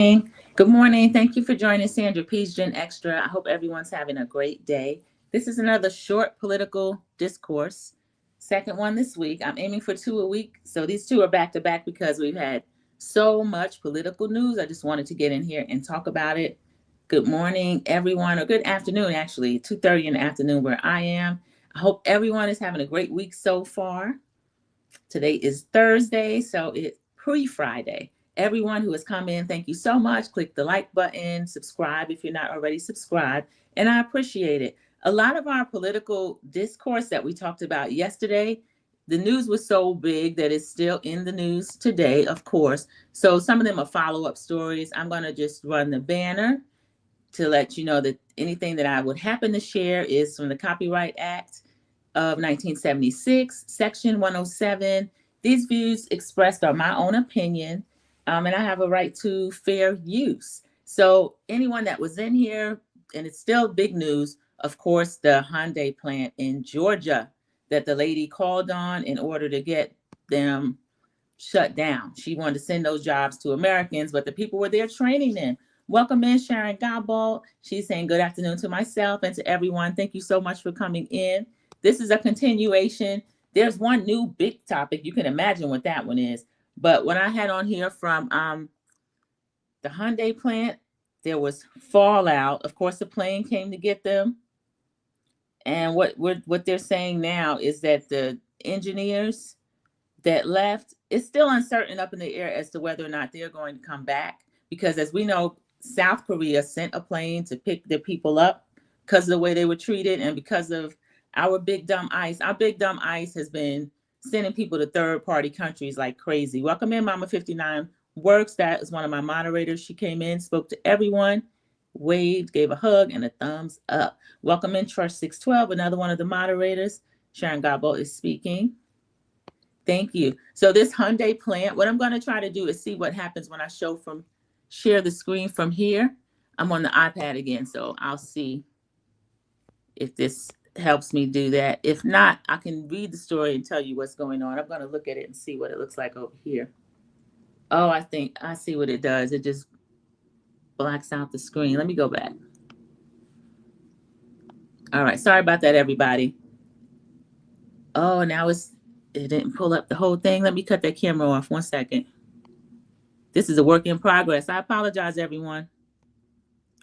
Good morning. Thank you for joining Sandra P's GenXtra. I hope everyone's having a great day. This is another short political discourse. Second one this week. I'm aiming for two a week. So these two are back to back because we've had so much political news. I just wanted to get in here and talk about it. Good morning, everyone, or good afternoon, actually, 2:30 in the afternoon where I am. I hope everyone is having a great week so far. Today is Thursday, so it's pre-Friday. Everyone who has come in, thank you so much. Click the like button, subscribe if you're not already subscribed, and I appreciate it. A lot of our political discourse that we talked about yesterday, the news was so big that it's still in the news today, of course. So some of them are follow-up stories. I'm going to just run the banner to let you know that anything that I would happen to share is from the Copyright Act of 1976, Section 107. These views expressed are my own opinion, and I have a right to fair use. So anyone that was in here, and it's still big news, of course, the Hyundai plant in Georgia that the lady called on in order to get them shut down. She wanted to send those jobs to Americans, but the people were there training them. Welcome in, Sharon Gobble. She's saying good afternoon to myself and to everyone. Thank you so much for coming in. This is a continuation. There's one new big topic. You can imagine what that one is. But when I had on here from the Hyundai plant, there was fallout. Of course, the plane came to get them. And what they're saying now is that the engineers that left, it's still uncertain up in the air as to whether or not they're going to come back. Because as we know, South Korea sent a plane to pick their people up because of the way they were treated and because of our big dumb ICE. Our big dumb ICE has been sending people to third party countries like crazy. Welcome in, Mama 59 Works. That is one of my moderators. She came in, spoke to everyone, waved, gave a hug, and a thumbs up. Welcome in, Trust 612, another one of the moderators. Sharon Gabo is speaking. Thank you. So this Hyundai plant, what I'm going to try to do is see what happens when I share the screen from here. I'm on the iPad again, so I'll see if this helps me do that. If not, I can read the story and tell you what's going on. I'm going to look at it and see what it looks like over here. Oh, I think I see what it does. It just blacks out the screen. Let me go back. All right. Sorry about that, everybody. Oh, now it didn't pull up the whole thing. Let me cut that camera off. 1 second. This is a work in progress. I apologize, everyone.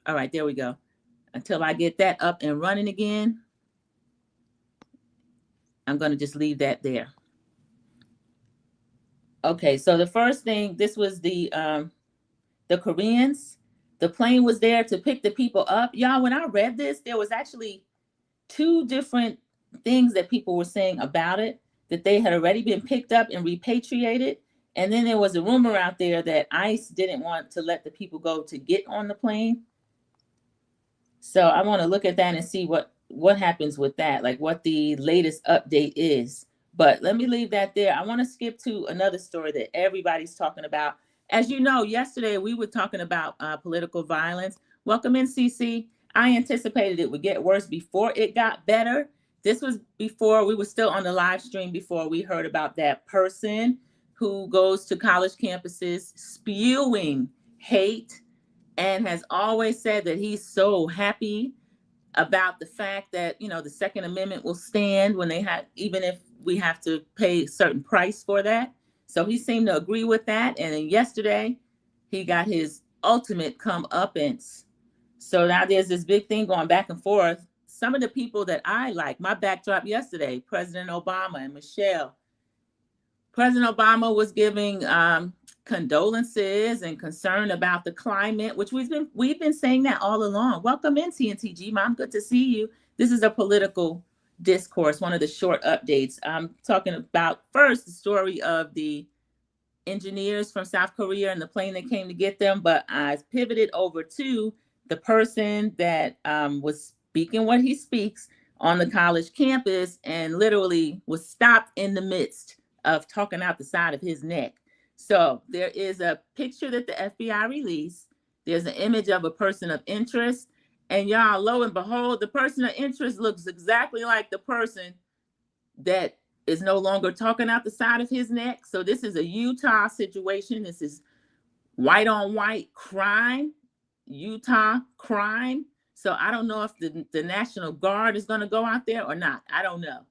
All right, there we go. Until I get that up and running again, I'm going to just leave that there. Okay, so the first thing, this was the Koreans. The plane was there to pick the people up. Y'all, when I read this, there was actually two different things that people were saying about it, that they had already been picked up and repatriated. And then there was a rumor out there that ICE didn't want to let the people go to get on the plane. So I want to look at that and see what happens with that, like what the latest update is. But let me leave that there. I want to skip to another story that everybody's talking about. As you know, yesterday we were talking about political violence. Welcome in, CC. I anticipated it would get worse before it got better. This was before we were still on the live stream, before we heard about that person who goes to college campuses spewing hate and has always said that he's so happy about the fact that, you know, the Second Amendment will stand when they have, even if we have to pay a certain price for that. So he seemed to agree with that. And then yesterday he got his ultimate comeuppance. So now there's this big thing going back and forth. Some of the people that I like, my backdrop yesterday, President Obama and Michelle. President Obama was giving condolences and concern about the climate, which we've been saying that all along. Welcome in, TNTG Mom. Good to see you. This is a political discourse, one of the short updates. I'm talking about first the story of the engineers from South Korea and the plane that came to get them, but I pivoted over to the person that was speaking what he speaks on the college campus and literally was stopped in the midst of talking out the side of his neck. So there is a picture that the FBI released. There's an image of a person of interest. And y'all, lo and behold, the person of interest looks exactly like the person that is no longer talking out the side of his neck. So this is a Utah situation. This is white on white crime, Utah crime. So I don't know if the National Guard is going to go out there or not. I don't know.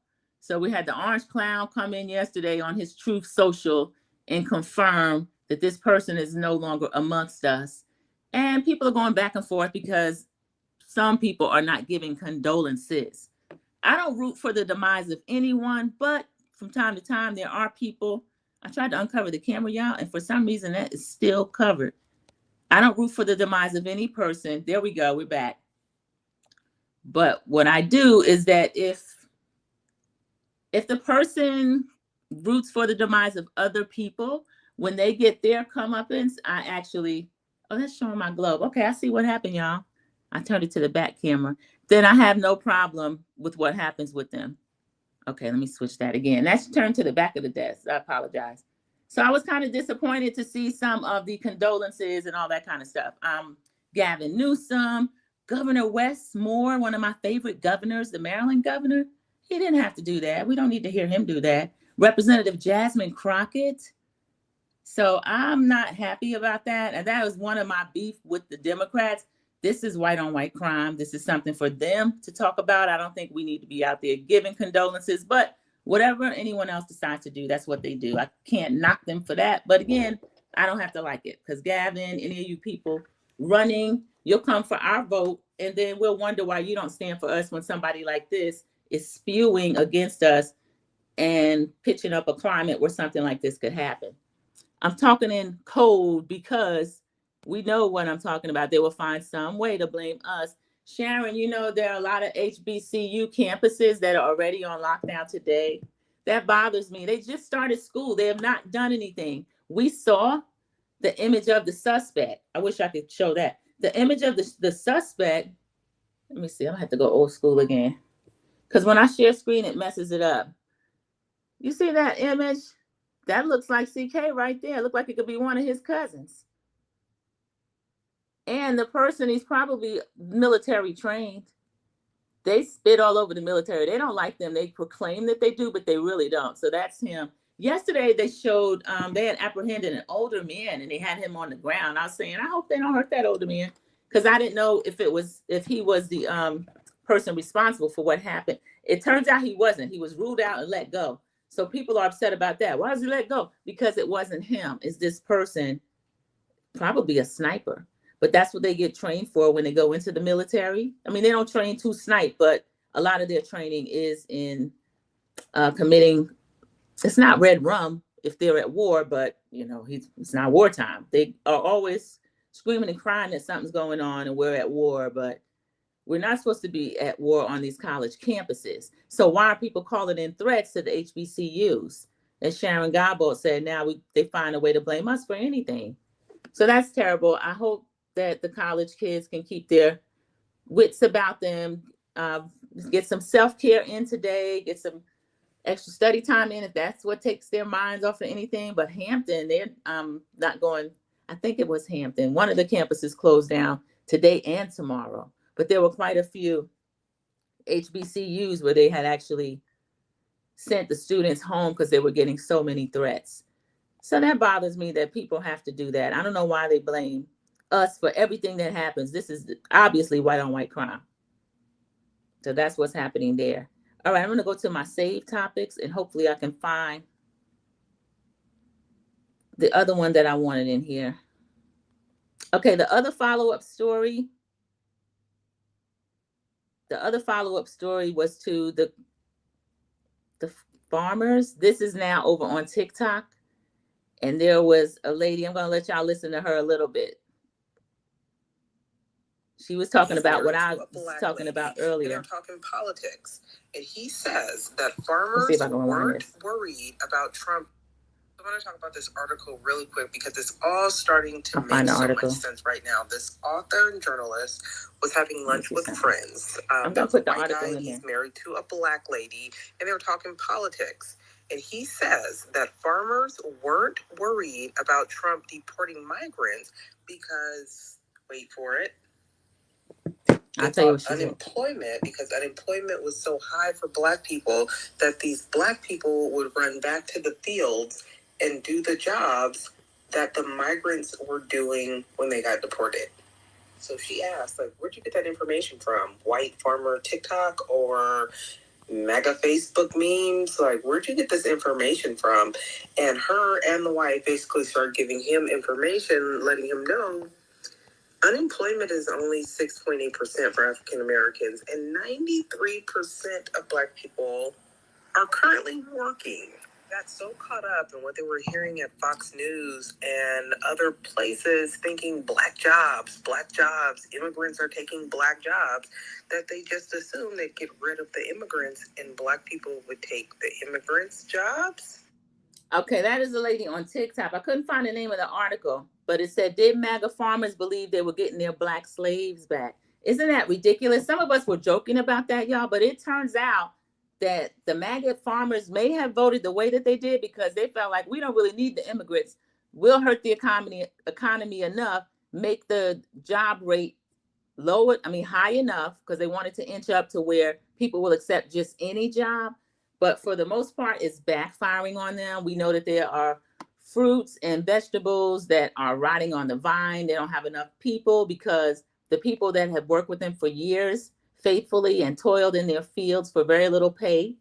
So we had the orange clown come in yesterday on his Truth Social and confirm that this person is no longer amongst us. And people are going back and forth because some people are not giving condolences. I don't root for the demise of anyone, but from time to time, there are people. I tried to uncover the camera, y'all, and for some reason that is still covered. I don't root for the demise of any person. There we go. We're back. But what I do is that if the person roots for the demise of other people, when they get their comeuppance, I actually, oh, that's showing my globe. Okay, I see what happened, y'all. I turned it to the back camera. Then I have no problem with what happens with them. Okay, let me switch that again. That's turned to the back of the desk. I apologize. So I was kind of disappointed to see some of the condolences and all that kind of stuff. Gavin Newsom, Governor Wes Moore, one of my favorite governors, the Maryland governor, he didn't have to do that. We don't need to hear him do that. Representative Jasmine Crockett. So I'm not happy about that. And that was one of my beef with the Democrats. This is white on white crime. This is something for them to talk about. I don't think we need to be out there giving condolences, but whatever anyone else decides to do, that's what they do. I can't knock them for that. But again, I don't have to like it because Gavin, any of you people running, you'll come for our vote. And then we'll wonder why you don't stand for us when somebody like this is spewing against us and pitching up a climate where something like this could happen. I'm talking in code because we know what I'm talking about. They will find some way to blame us. Sharon, you know, there are a lot of HBCU campuses that are already on lockdown today. That bothers me. They just started school. They have not done anything. We saw the image of the suspect. I wish I could show that. The image of the suspect. Let me see. I'm going to have to go old school again. Because when I share screen, it messes it up. You see that image? That looks like CK right there. It looked like it could be one of his cousins. And the person, he's probably military trained. They spit all over the military. They don't like them. They proclaim that they do, but they really don't. So that's him. Yesterday, they showed, they had apprehended an older man and they had him on the ground. I was saying, I hope they don't hurt that older man because I didn't know if he was the person responsible for what happened. It turns out he wasn't. He was ruled out and let go. So people are upset about that. Why was he let go? Because it wasn't him. It's this person, probably a sniper. But that's what they get trained for when they go into the military. I mean, they don't train to snipe, but a lot of their training is in committing. It's not red rum if they're at war, but, you know, it's not wartime. They are always screaming and crying that something's going on and we're at war, but we're not supposed to be at war on these college campuses. So why are people calling in threats to the HBCUs? As Sharon Gabot said, now they find a way to blame us for anything. So that's terrible. I hope that the college kids can keep their wits about them, get some self-care in today, get some extra study time in if that's what takes their minds off of anything. But Hampton, they're not going, I think it was Hampton. One of the campuses closed down today and tomorrow. But there were quite a few HBCUs where they had actually sent the students home because they were getting so many threats. So that bothers me that people have to do that. I don't know why they blame us for everything that happens. This is obviously white on white crime. So that's what's happening there. All right, I'm going to go to my saved topics and hopefully I can find the other one that I wanted in here. Okay, the other follow-up story was to the farmers. This is now over on TikTok. And there was a lady, I'm going to let y'all listen to her a little bit. She was talking about what I was talking about earlier. They're talking politics. And he says that farmers weren't worried about Trump. I want to talk about this article really quick because it's all starting to make so much sense right now. This author and journalist was having lunch with friends. I'm going to put the article in there. He's married to a black lady, and they were talking politics. And he says that farmers weren't worried about Trump deporting migrants because, wait for it, unemployment, because unemployment was so high for black people that these black people would run back to the fields and do the jobs that the migrants were doing when they got deported. So she asked, like, where'd you get that information from? White farmer TikTok or MAGA Facebook memes? Like, where'd you get this information from? And her and the wife basically started giving him information, letting him know unemployment is only 6.8% for African Americans, and 93% of Black people are currently working. Got so caught up in what they were hearing at Fox News and other places, thinking black jobs, immigrants are taking black jobs, that they just assumed they'd get rid of the immigrants and Black people would take the immigrants' jobs. Okay, that is a lady on TikTok. I couldn't find the name of the article, but it said, did MAGA farmers believe they were getting their Black slaves back? Isn't that ridiculous? Some of us were joking about that, y'all, but it turns out that the MAGA farmers may have voted the way that they did because they felt like we don't really need the immigrants. We'll hurt the economy enough, make the job rate high enough, because they wanted to inch up to where people will accept just any job. But for the most part, it's backfiring on them. We know that there are fruits and vegetables that are rotting on the vine. They don't have enough people because the people that have worked with them for years faithfully and toiled in their fields for very little pay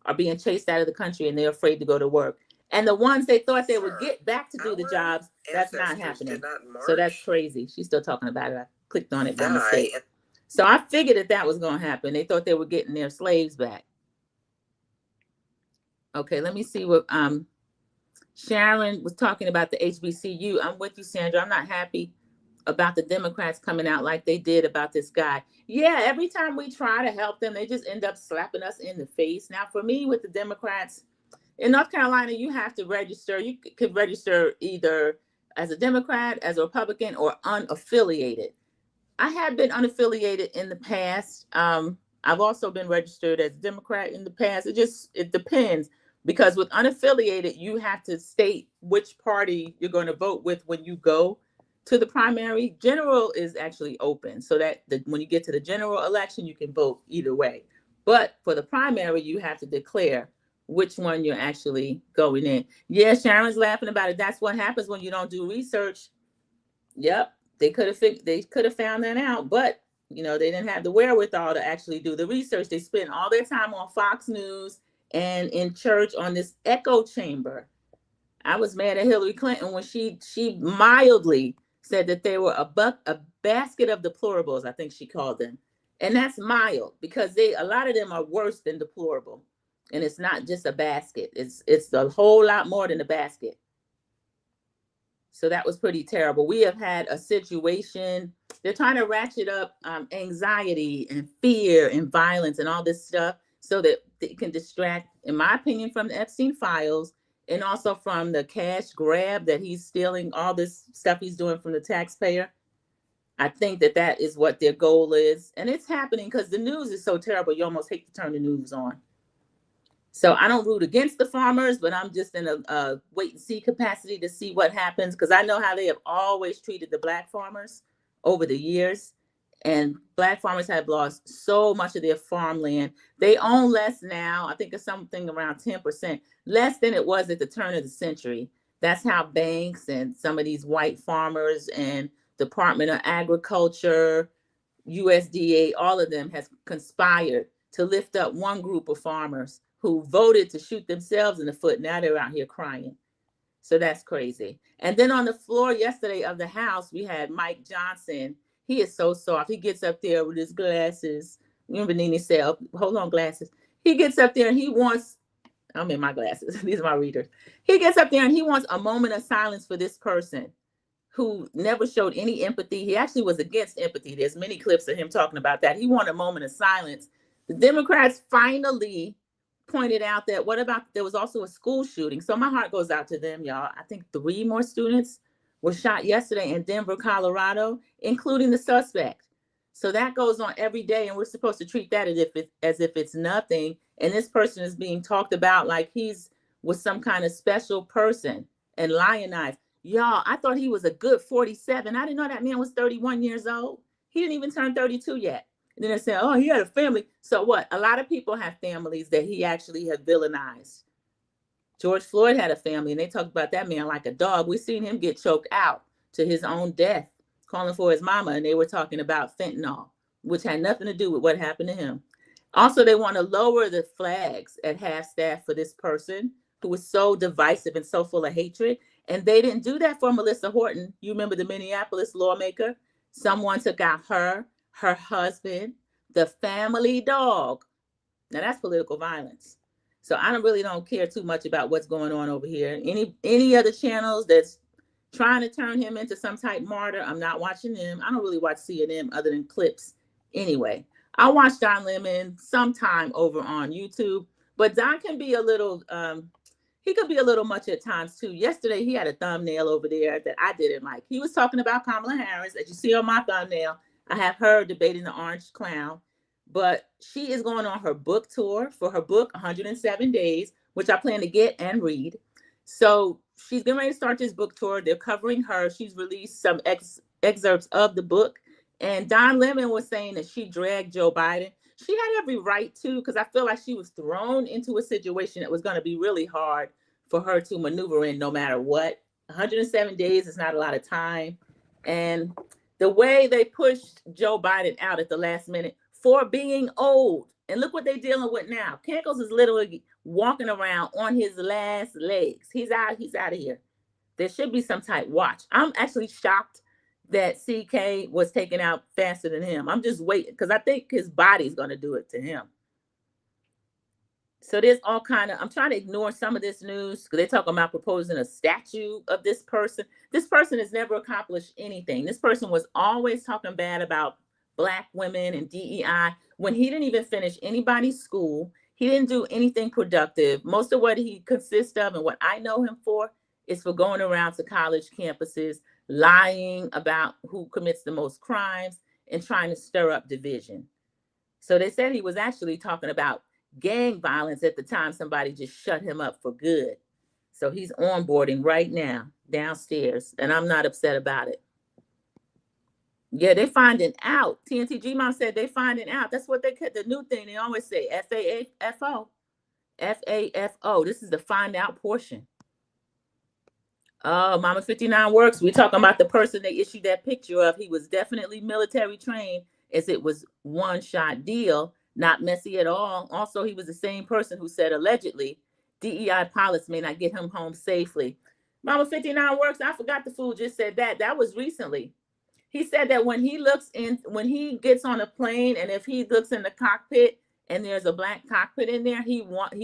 are being chased out of the country, and they're afraid to go to work. And the ones they thought they would get back to do the jobs, that's not happening. So that's crazy. She's still talking about it. I clicked on it by mistake. So I figured that was going to happen. They thought they were getting their slaves back. Okay, let me see what Sharon was talking about the HBCU. I'm with you, Sandra. I'm not happy about the Democrats coming out like they did about this guy. Yeah, every time we try to help them, they just end up slapping us in the face. Now, for me, with the Democrats, in North Carolina, you have to register. You could register either as a Democrat, as a Republican, or unaffiliated. I have been unaffiliated in the past. I've also been registered as a Democrat in the past. It depends, because with unaffiliated, you have to state which party you're going to vote with when you go to the primary. General is actually open, so that when you get to the general election, you can vote either way. But for the primary, you have to declare which one you're actually going in. Yeah, Sharon's laughing about it. That's what happens when you don't do research. Yep, they could have found that out, but they didn't have the wherewithal to actually do the research. They spent all their time on Fox News and in church on this echo chamber. I was mad at Hillary Clinton when she mildly said that they were a basket of deplorables, I think she called them. And that's mild, because a lot of them are worse than deplorable. And it's not just a basket. It's a whole lot more than a basket. So that was pretty terrible. We have had a situation. They're trying to ratchet up anxiety and fear and violence and all this stuff so that they can distract, in my opinion, from the Epstein files, and also from the cash grab that he's stealing, all this stuff he's doing from the taxpayer. I think that is what their goal is. And it's happening because the news is so terrible, you almost hate to turn the news on. So I don't root against the farmers, but I'm just in a wait and see capacity to see what happens, because I know how they have always treated the Black farmers over the years. And Black farmers have lost so much of their farmland. They own less now. I think it's something around 10%, less than it was at the turn of the century. That's how banks and some of these white farmers and Department of Agriculture, USDA, all of them has conspired to lift up one group of farmers who voted to shoot themselves in the foot. Now they're out here crying. So that's crazy. And then on the floor yesterday of the House, we had Mike Johnson. He is so soft. He gets up there with his glasses. Remember Nene said, hold on, glasses. He gets up there and he wants, I'm in my glasses. These are my readers. He gets up there and he wants a moment of silence for this person who never showed any empathy. He actually was against empathy. There's many clips of him talking about that. He wanted a moment of silence. The Democrats finally pointed out that there was also a school shooting. So my heart goes out to them, y'all. I think 3 more students were shot yesterday in Denver, Colorado, including the suspect. So that goes on every day, and we're supposed to treat that as if it's nothing. And this person is being talked about like was some kind of special person and lionized. Y'all, I thought he was a good 47. I didn't know that man was 31 years old. He didn't even turn 32 yet. And then they say, oh, he had a family. So what? A lot of people have families that he actually had villainized. George Floyd had a family, and they talked about that man like a dog. We seen him get choked out to his own death, calling for his mama, and they were talking about fentanyl, which had nothing to do with what happened to him. Also, they want to lower the flags at half-staff for this person who was so divisive and so full of hatred. And they didn't do that for Melissa Horton. You remember the Minneapolis lawmaker? Someone took out her husband, the family dog. Now that's political violence. So I don't care too much about what's going on over here. Any other channels that's trying to turn him into some type martyr, I'm not watching them. I don't really watch CNN other than clips anyway. I watch Don Lemon sometime over on YouTube, but Don can be a little, he could be a little much at times too. Yesterday, he had a thumbnail over there that I didn't like. He was talking about Kamala Harris. As you see on my thumbnail, I have her debating the orange clown, but she is going on her book tour for her book, 107 Days, which I plan to get and read. So she's getting ready to start this book tour. They're covering her. She's released some excerpts of the book. And Don Lemon was saying that she dragged Joe Biden. She had every right to, because I feel like she was thrown into a situation that was going to be really hard for her to maneuver in no matter what. 107 days is not a lot of time. And the way they pushed Joe Biden out at the last minute for being old. And look what they're dealing with now. Cankles is literally walking around on his last legs. He's out of here. There should be some type watch. I'm actually shocked that CK was taken out faster than him. I'm just waiting because I think his body's going to do it to him. So there's all kind of, I'm trying to ignore some of this news because they're talking about proposing a statue of this person. This person has never accomplished anything. This person was always talking bad about Black women and DEI when he didn't even finish anybody's school. He didn't do anything productive. Most of what he consists of and what I know him for is for going around to college campuses, lying about who commits the most crimes and trying to stir up division. So they said he was actually talking about gang violence at the time somebody just shut him up for good. So he's onboarding right now downstairs, and I'm not upset about it. Yeah, they're finding out. TNT G-Mom said they finding out. That's what the new thing they always say, FAFO. FAFO. This is the find out portion. Oh, Mama 59 works. We're talking about the person they issued that picture of. He was definitely military trained, as it was one-shot deal, not messy at all. Also, he was the same person who said allegedly DEI pilots may not get him home safely. Mama 59 works. I forgot the fool just said that. That was recently. He said that when he gets on a plane and if he looks in the cockpit and there's a Black cockpit in there,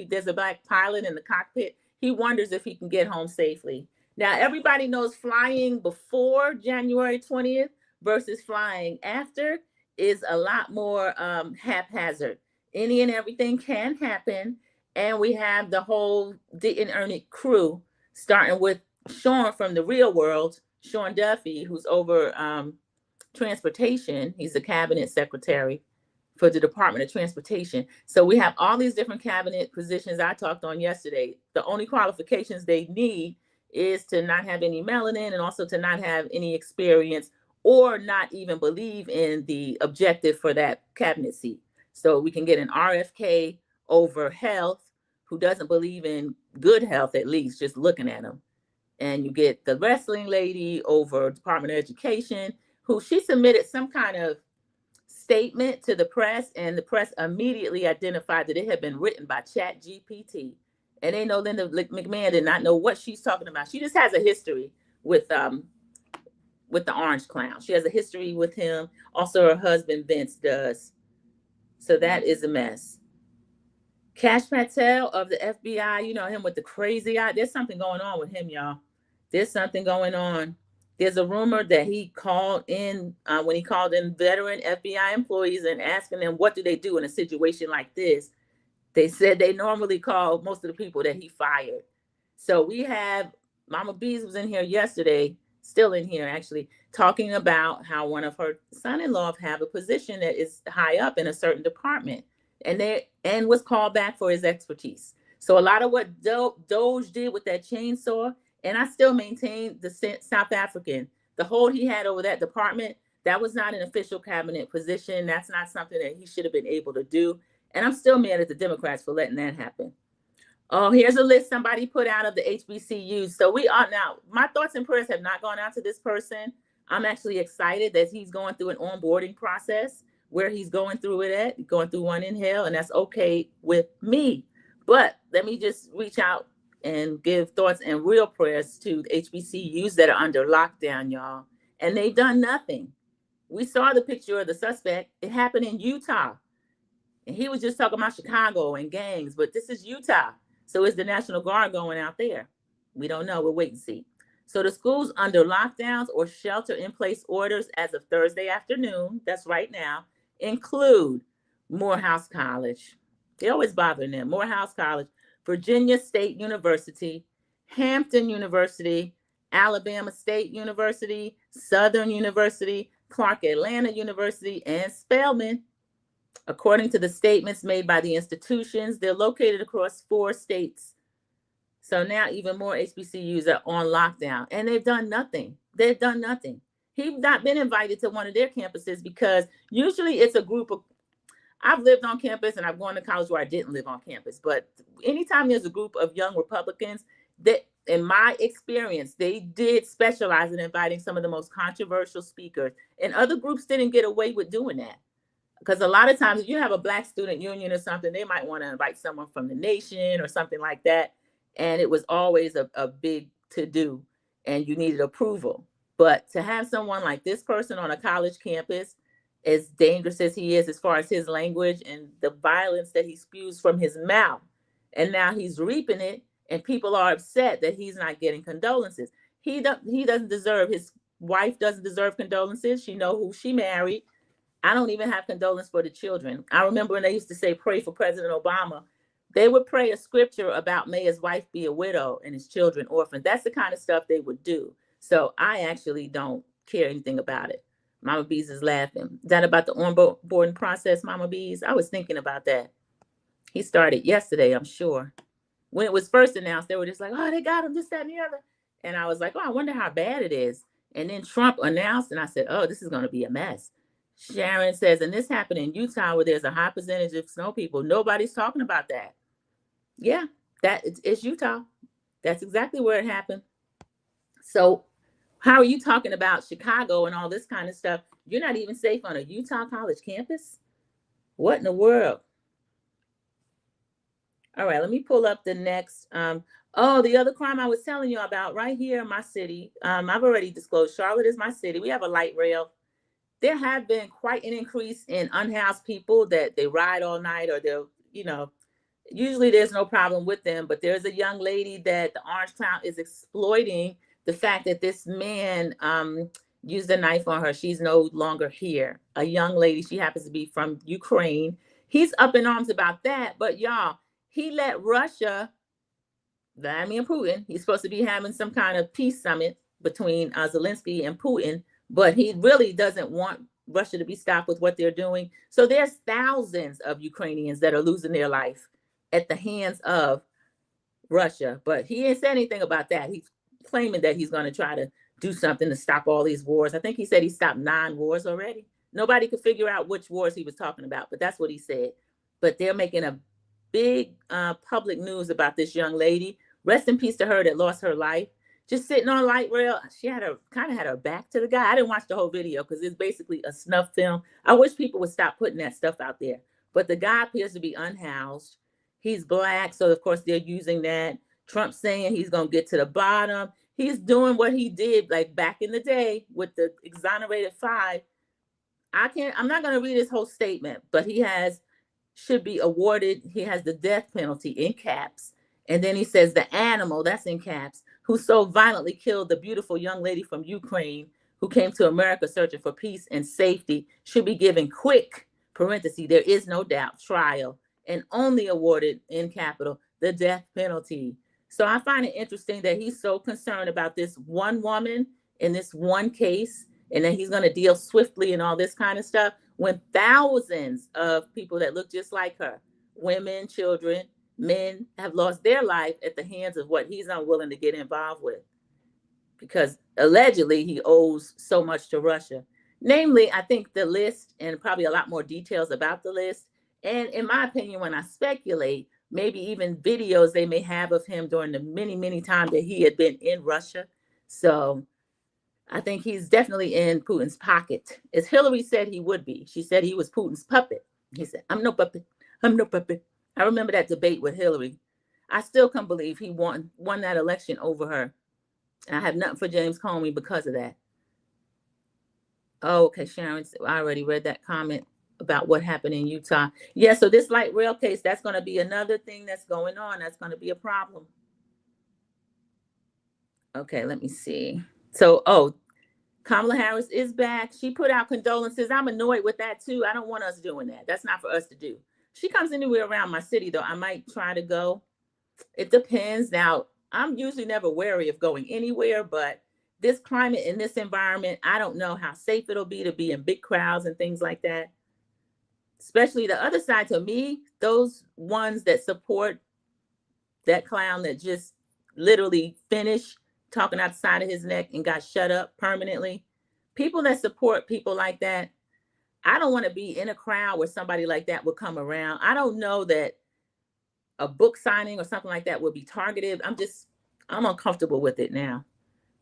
there's a Black pilot in the cockpit. He wonders if he can get home safely. Now, everybody knows flying before January 20th versus flying after is a lot more haphazard. Any and everything can happen. And we have the whole Didn't Earn It crew, starting with Sean from the real world, Sean Duffy, who's over transportation. He's the cabinet secretary for the Department of Transportation. So we have all these different cabinet positions I talked on yesterday. The only qualifications they need is to not have any melanin and also to not have any experience or not even believe in the objective for that cabinet seat. So we can get an RFK over health who doesn't believe in good health, at least just looking at him. And you get the wrestling lady over Department of Education, who she submitted some kind of statement to the press, and the press immediately identified that it had been written by ChatGPT. And they know Linda McMahon did not know what she's talking about. She just has a history with the orange clown. She has a history with him. Also, her husband, Vince, does. So that is a mess. Kash Patel of the FBI, you know him with the crazy eye. There's something going on with him, y'all. There's something going on. There's a rumor that he called in, when he called in veteran FBI employees and asking them, what do they do in a situation like this? They said they normally call most of the people that he fired. So we have, Mama Bees was in here yesterday, still in here actually, talking about how one of her son-in-law have a position that is high up in a certain department and was called back for his expertise. So a lot of what Doge did with that chainsaw, and I still maintain the South African, the hold he had over that department, that was not an official cabinet position. That's not something that he should have been able to do. And I'm still mad at the Democrats for letting that happen. Oh, here's a list somebody put out of the HBCUs. So we are now, my thoughts and prayers have not gone out to this person. I'm actually excited that he's going through an onboarding process where he's going through it at, going through one in hell, and that's okay with me. But let me just reach out and give thoughts and real prayers to HBCUs that are under lockdown, y'all. And they've done nothing. We saw the picture of the suspect. It happened in Utah. And he was just talking about Chicago and gangs, but this is Utah. So is the National Guard going out there? We don't know. We'll wait and see. So the schools under lockdowns or shelter-in-place orders as of Thursday afternoon, that's right now, include Morehouse College. They always bother them. Morehouse College, Virginia State University, Hampton University, Alabama State University, Southern University, Clark Atlanta University, and Spelman. According to the statements made by the institutions, they're located across 4 states. So now even more HBCUs are on lockdown, and they've done nothing. They've done nothing. He's not been invited to one of their campuses because usually it's a group of, I've lived on campus and I've gone to college where I didn't live on campus, but anytime there's a group of young Republicans, that in my experience, they did specialize in inviting some of the most controversial speakers, and other groups didn't get away with doing that. Because a lot of times if you have a Black student union or something, they might want to invite someone from the nation or something like that. And it was always a big to-do and you needed approval. But to have someone like this person on a college campus, as dangerous as he is as far as his language and the violence that he spews from his mouth, and now he's reaping it, and people are upset that he's not getting condolences. He doesn't deserve, his wife doesn't deserve condolences. She know who she married. I don't even have condolence for the children. I remember when they used to say, pray for President Obama. They would pray a scripture about may his wife be a widow and his children orphaned. That's the kind of stuff they would do. So I actually don't care anything about it. Mama Bees is laughing. Is that about the onboarding process, Mama Bees? I was thinking about that. He started yesterday, I'm sure. When it was first announced, they were just like, oh, they got him, this, that, and the other. And I was like, oh, I wonder how bad it is. And then Trump announced, and I said, oh, this is going to be a mess. Sharon says, and this happened in Utah where there's a high percentage of snow people. Nobody's talking about that. Yeah, it's Utah. That's exactly where it happened. So how are you talking about Chicago and all this kind of stuff? You're not even safe on a Utah college campus? What in the world? All right, let me pull up the next. The other crime I was telling you about right here in my city. I've already disclosed Charlotte is my city. We have a light rail. There have been quite an increase in unhoused people that they ride all night, or they'll, usually there's no problem with them, but there's a young lady that the Orange Cloud is exploiting the fact that this man used a knife on her. She's no longer here. A young lady, she happens to be from Ukraine. He's up in arms about that, but y'all, he let Russia, Vladimir Putin, he's supposed to be having some kind of peace summit between Zelensky and Putin, but he really doesn't want Russia to be stopped with what they're doing. So there's thousands of Ukrainians that are losing their life at the hands of Russia, but he ain't said anything about that. He's claiming that he's going to try to do something to stop all these wars. I think he said he stopped 9 wars already. Nobody could figure out which wars he was talking about, but that's what he said. But they're making a big public news about this young lady. Rest in peace to her that lost her life. Just sitting on light rail. She had her back to the guy. I didn't watch the whole video because it's basically a snuff film. I wish people would stop putting that stuff out there. But the guy appears to be unhoused. He's Black, so of course they're using that. Trump saying he's going to get to the bottom. He's doing what he did like back in the day with the exonerated 5. I'm not going to read his whole statement, but he should be awarded. He has the death penalty in caps. And then he says the animal, that's in caps, who so violently killed the beautiful young lady from Ukraine who came to America searching for peace and safety should be given quick, parenthesis, there is no doubt, trial, and only awarded in capital the death penalty. So I find it interesting that he's so concerned about this one woman in this one case, and that he's going to deal swiftly and all this kind of stuff, when thousands of people that look just like her, women, children, men, have lost their life at the hands of what he's unwilling to get involved with, because allegedly he owes so much to Russia. Namely, I think the list, and probably a lot more details about the list, and in my opinion, when I speculate, maybe even videos they may have of him during the many, many times that he had been in Russia. So I think he's definitely in Putin's pocket, as Hillary said he would be. She said he was Putin's puppet. He said, I'm no puppet. I'm no puppet. I remember that debate with Hillary. I still can't believe he won that election over her. I have nothing for James Comey because of that. Oh, okay, Sharon, I already read that comment about what happened in Utah. Yeah, so this light rail case, that's going to be another thing that's going on. That's going to be a problem. Okay, let me see. So, Kamala Harris is back. She put out condolences. I'm annoyed with that too. I don't want us doing that. That's not for us to do. She comes anywhere around my city, though, I might try to go. It depends. Now, I'm usually never wary of going anywhere, but this climate in this environment, I don't know how safe it'll be to be in big crowds and things like that. Especially the other side, to me, those ones that support that clown that just literally finished talking out the side of his neck and got shut up permanently. People that support people like that, I don't want to be in a crowd where somebody like that would come around. I don't know that a book signing or something like that would be targeted. I'm uncomfortable with it now,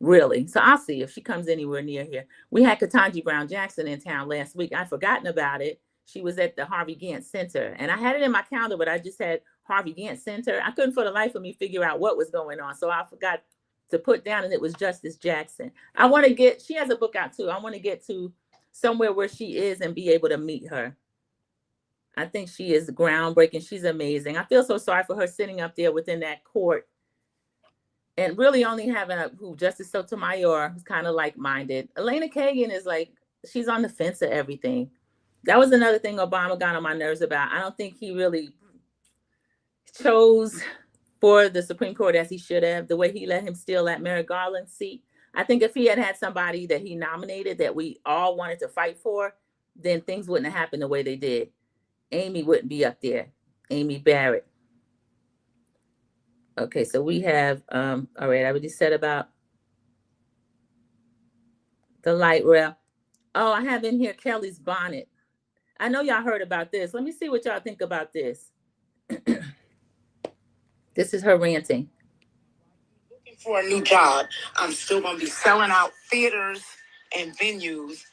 really. So I'll see if she comes anywhere near here. We had Ketanji Brown Jackson in town last week. I'd forgotten about it. She was at the Harvey Gantt Center, and I had it in my calendar, but I just had Harvey Gantt Center. I couldn't for the life of me figure out what was going on, so I forgot to put down, and it was Justice Jackson. She has a book out too. I want to get to somewhere where she is and be able to meet her. I think she is groundbreaking. She's amazing. I feel so sorry for her sitting up there within that court and really only having Justice Sotomayor, who's kind of like-minded. Elena Kagan is like, she's on the fence of everything. That was another thing Obama got on my nerves about. I don't think he really chose for the Supreme Court as he should have, the way he let him steal that Merrick Garland seat. I think if he had somebody that he nominated that we all wanted to fight for, then things wouldn't have happened the way they did. Amy wouldn't be up there. Amy Barrett. Okay, so we have, all right, I already said about the light rail. Oh, I have in here Kelly's bonnet. I know y'all heard about this. Let me see what y'all think about this. This is her ranting. Looking for a new job. I'm still going to be selling out theaters and venues,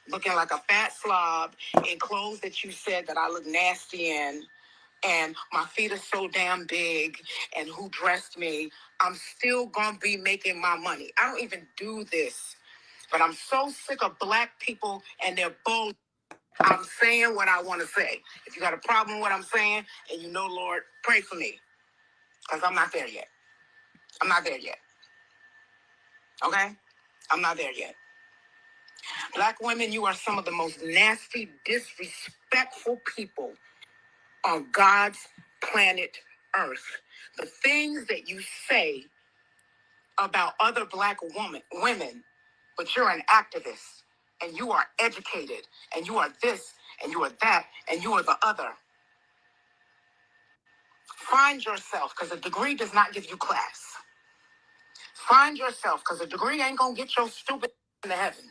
looking like a fat slob in clothes that you said that I look nasty in. And my feet are so damn big, and who dressed me? I'm still going to be making my money. I don't even do this, but I'm so sick of black people and their bull. I'm saying what I want to say. If you got a problem with what I'm saying, and you know, Lord, pray for me, because I'm not there yet. I'm not there yet. Okay? I'm not there yet. Black women, you are some of the most nasty, disrespectful people on God's planet Earth. The things that you say about other black women, but you're an activist, and you are educated, and you are this, and you are that, and you are the other. Find yourself, because a degree does not give you class. Find yourself, because a degree ain't going to get your stupid into heaven.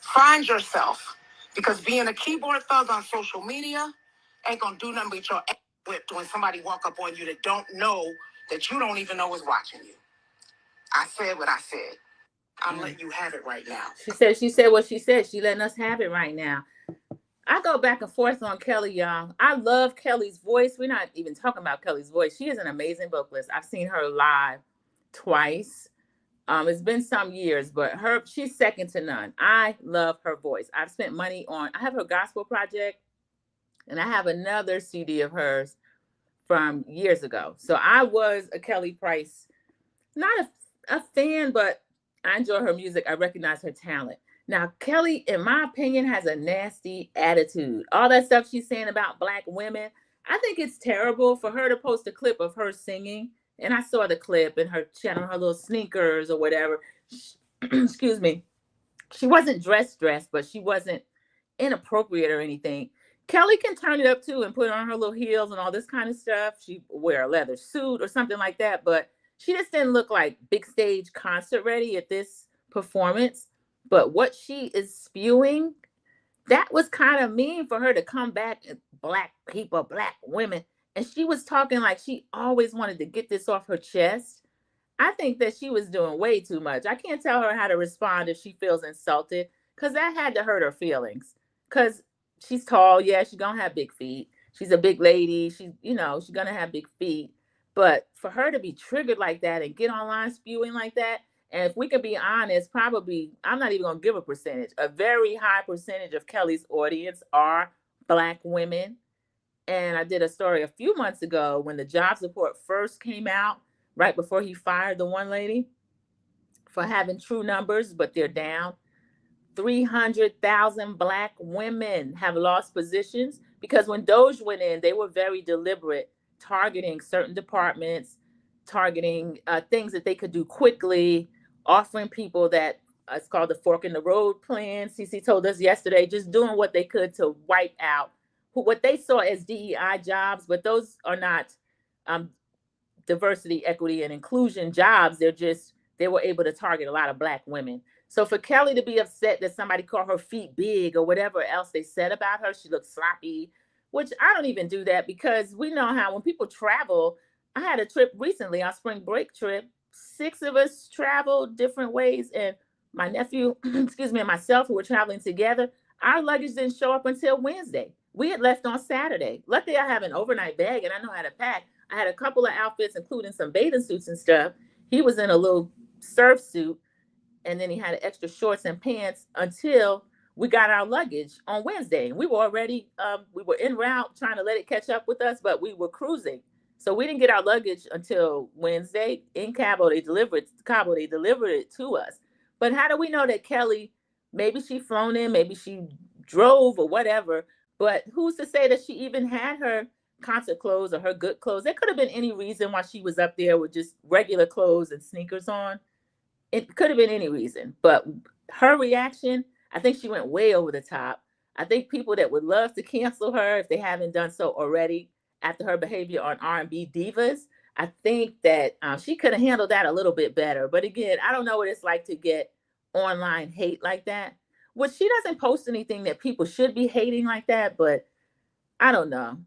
Find yourself, because being a keyboard thug on social media ain't going to do nothing but your ass whipped when somebody walk up on you that don't know, that you don't even know is watching you. I said what I said. I'm letting you have it right now. She said what she said. She letting us have it right now. I go back and forth on Kelly, y'all. I love Kelly's voice. We're not even talking about Kelly's voice. She is an amazing vocalist. I've seen her live twice. It's been some years, but she's second to none. I love her voice. I've spent money I have her gospel project, and I have another CD of hers from years ago. So I was a Kelly Price, not a fan, but I enjoy her music. I recognize her talent. Now, Kelly, in my opinion, has a nasty attitude. All that stuff she's saying about black women, I think it's terrible for her to post a clip of her singing. And I saw the clip, and she had on her little sneakers or whatever. Excuse me. She wasn't dressed, but she wasn't inappropriate or anything. Kelly can turn it up too and put on her little heels and all this kind of stuff. She wear a leather suit or something like that, but she just didn't look like big stage concert ready at this performance. But what she is spewing, that was kind of mean for her to come back at black people, black women. And she was talking like she always wanted to get this off her chest. I think that she was doing way too much. I can't tell her how to respond if she feels insulted, because that had to hurt her feelings. Because she's tall, yeah, she's gonna have big feet. She's a big lady. She's gonna have big feet. But for her to be triggered like that and get online spewing like that, and if we can be honest, probably I'm not even gonna give a percentage. A very high percentage of Kelly's audience are Black women. And I did a story a few months ago when the jobs report first came out, right before he fired the one lady for having true numbers, but they're down. 300,000 Black women have lost positions because when Doge went in, they were very deliberate, targeting certain departments, targeting things that they could do quickly, offering people that it's called the fork in the road plan. CC told us yesterday, just doing what they could to wipe out what they saw as DEI jobs, but those are not diversity, equity, and inclusion jobs. They were able to target a lot of Black women. So for Kelly to be upset that somebody called her feet big or whatever else they said about her, she looked sloppy, which I don't even do that, because we know how when people travel, I had a trip recently, our spring break trip, 6 of us traveled different ways, and my nephew, excuse me, and myself, who were traveling together, our luggage didn't show up until Wednesday. We had left on Saturday. Luckily, I have an overnight bag and I know how to pack. I had a couple of outfits, including some bathing suits and stuff. He was in a little surf suit, and then he had extra shorts and pants until we got our luggage on Wednesday. We were already, we were en route trying to let it catch up with us, but we were cruising. So we didn't get our luggage until Wednesday. In Cabo, they delivered it to us. But how do we know that Kelly, maybe she flown in, maybe she drove or whatever, but who's to say that she even had her concert clothes or her good clothes? There could have been any reason why she was up there with just regular clothes and sneakers on. It could have been any reason, but her reaction, I think she went way over the top. I think people that would love to cancel her, if they haven't done so already, after her behavior on R&B Divas, I think that she could have handled that a little bit better. But again, I don't know what it's like to get online hate like that. Well, she doesn't post anything that people should be hating like that, but I don't know.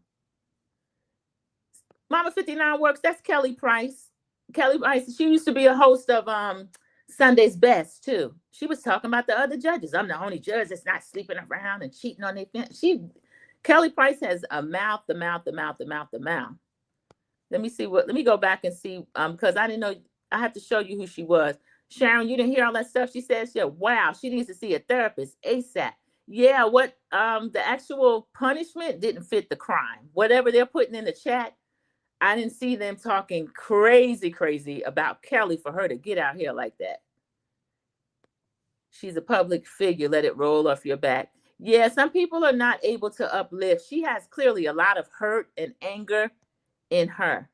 Mama 59 Works, that's Kelly Price. Kelly Price, she used to be a host of Sunday's Best too. She was talking about the other judges. I'm the only judge that's not sleeping around and cheating on their family. Kelly Price has a mouth. Let me go back and see, because I didn't know, I have to show you who she was. Sharon, you didn't hear all that stuff she said? She said, wow, she needs to see a therapist ASAP. Yeah, what the actual punishment didn't fit the crime. Whatever they're putting in the chat, I didn't see them talking crazy about Kelly for her to get out here like that. She's a public figure. Let it roll off your back. Yeah, some people are not able to uplift. She has clearly a lot of hurt and anger in her.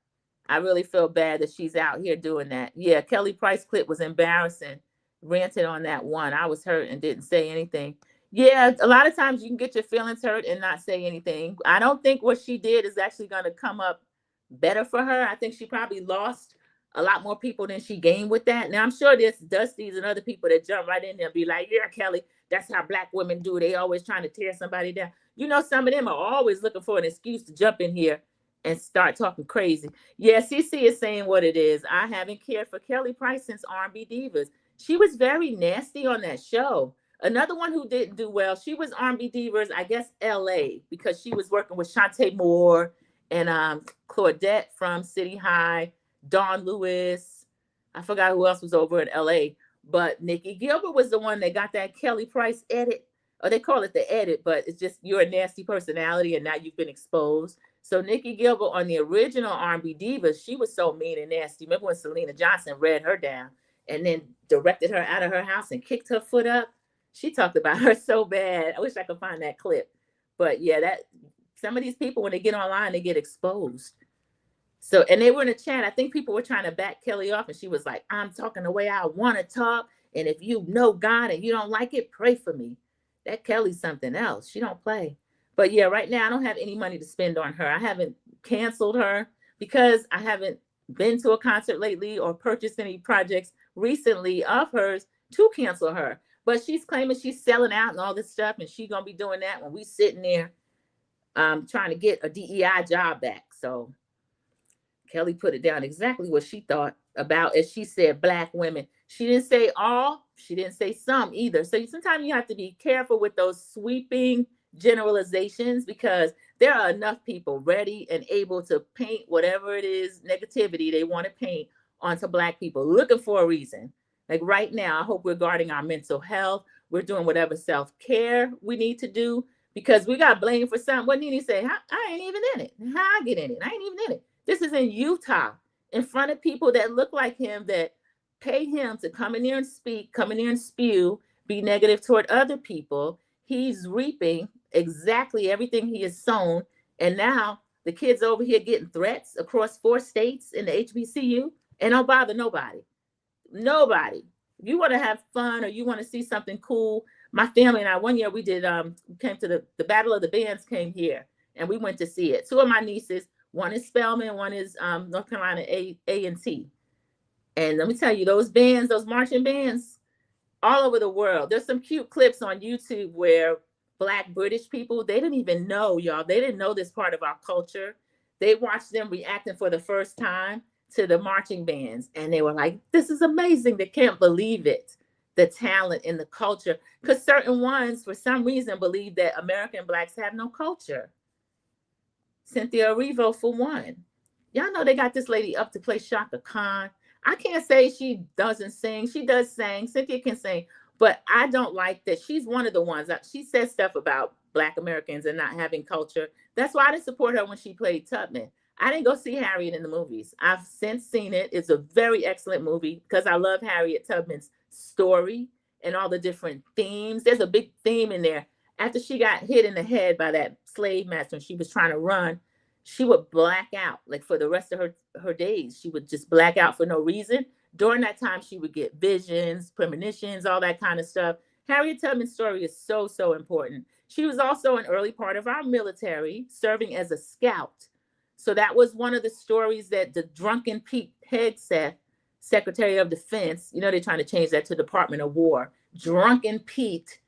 I really feel bad that she's out here doing that. Yeah, Kelly Price clip was embarrassing. Ranted on that one. I was hurt and didn't say anything. Yeah, a lot of times you can get your feelings hurt and not say anything. I don't think what she did is actually going to come up better for her. I think she probably lost a lot more people than she gained with that. Now, I'm sure there's Dusties and other people that jump right in there and be like, yeah, Kelly, that's how Black women do. They always trying to tear somebody down. You know, some of them are always looking for an excuse to jump in here and start talking crazy. Yeah, CC is saying what it is. I haven't cared for Kelly Price since R&B Divas. She was very nasty on that show. Another one who didn't do well, she was R&B Divas, I guess, LA, because she was working with Shantae Moore and Claudette from City High, Dawn Lewis. I forgot who else was over in LA. But Nikki Gilbert was the one that got that Kelly Price edit. Or they call it the edit, but it's just you're a nasty personality and now you've been exposed. So Nikki Gilbert on the original R&B Divas, she was so mean and nasty. Remember when Selena Johnson read her down and then directed her out of her house and kicked her foot up? She talked about her so bad. I wish I could find that clip. But yeah, that some of these people, when they get online, they get exposed. So, and they were in a chat. I think people were trying to back Kelly off, and she was like, I'm talking the way I want to talk. And if you know God and you don't like it, pray for me. That Kelly's something else. She don't play. But yeah, right now I don't have any money to spend on her. I haven't canceled her because I haven't been to a concert lately or purchased any projects recently of hers to cancel her. But she's claiming she's selling out and all this stuff, and she's going to be doing that when we sitting there trying to get a DEI job back. So Kelly put it down exactly what she thought about, as she said, Black women. She didn't say all, she didn't say some either. So sometimes you have to be careful with those sweeping generalizations, because there are enough people ready and able to paint whatever it is negativity they want to paint onto Black people, looking for a reason. Like right now, I hope we're guarding our mental health. We're doing whatever self-care we need to do, because we got blamed for something. What did he say? I ain't even in it. How I get in it? I ain't even in it. This is in Utah, in front of people that look like him, that pay him to come in there and speak, come in there and spew, be negative toward other people. He's reaping exactly everything he has sown. And now the kids over here getting threats across 4 states in the HBCU, and don't bother nobody. Nobody. If you want to have fun or you want to see something cool, my family and I, one year we did, came to the Battle of the Bands came here, and we went to see it. 2 of my nieces, one is Spelman, one is North Carolina A&T. And let me tell you, those bands, those marching bands, all over the world. There's some cute clips on YouTube where Black British people, they didn't even know, y'all. They didn't know this part of our culture. They watched them reacting for the first time to the marching bands, and they were like, this is amazing. They can't believe it. The talent in the culture. Because certain ones, for some reason, believe that American Blacks have no culture. Cynthia Erivo, for one. Y'all know they got this lady up to play Shaka Khan. I can't say she doesn't sing. She does sing. Cynthia can sing. But I don't like that she's one of the ones that she says stuff about Black Americans and not having culture. That's why I didn't support her when she played Tubman. I didn't go see Harriet in the movies. I've since seen it. It's a very excellent movie because I love Harriet Tubman's story and all the different themes. There's a big theme in there. After she got hit in the head by that slave master and she was trying to run, she would black out. Like for the rest of her days, she would just black out for no reason. During that time, she would get visions, premonitions, all that kind of stuff. Harriet Tubman's story is so, so important. She was also an early part of our military, serving as a scout. So that was one of the stories that the drunken Pete Hegseth, Secretary of Defense, you know, they're trying to change that to Department of War. Drunken Pete,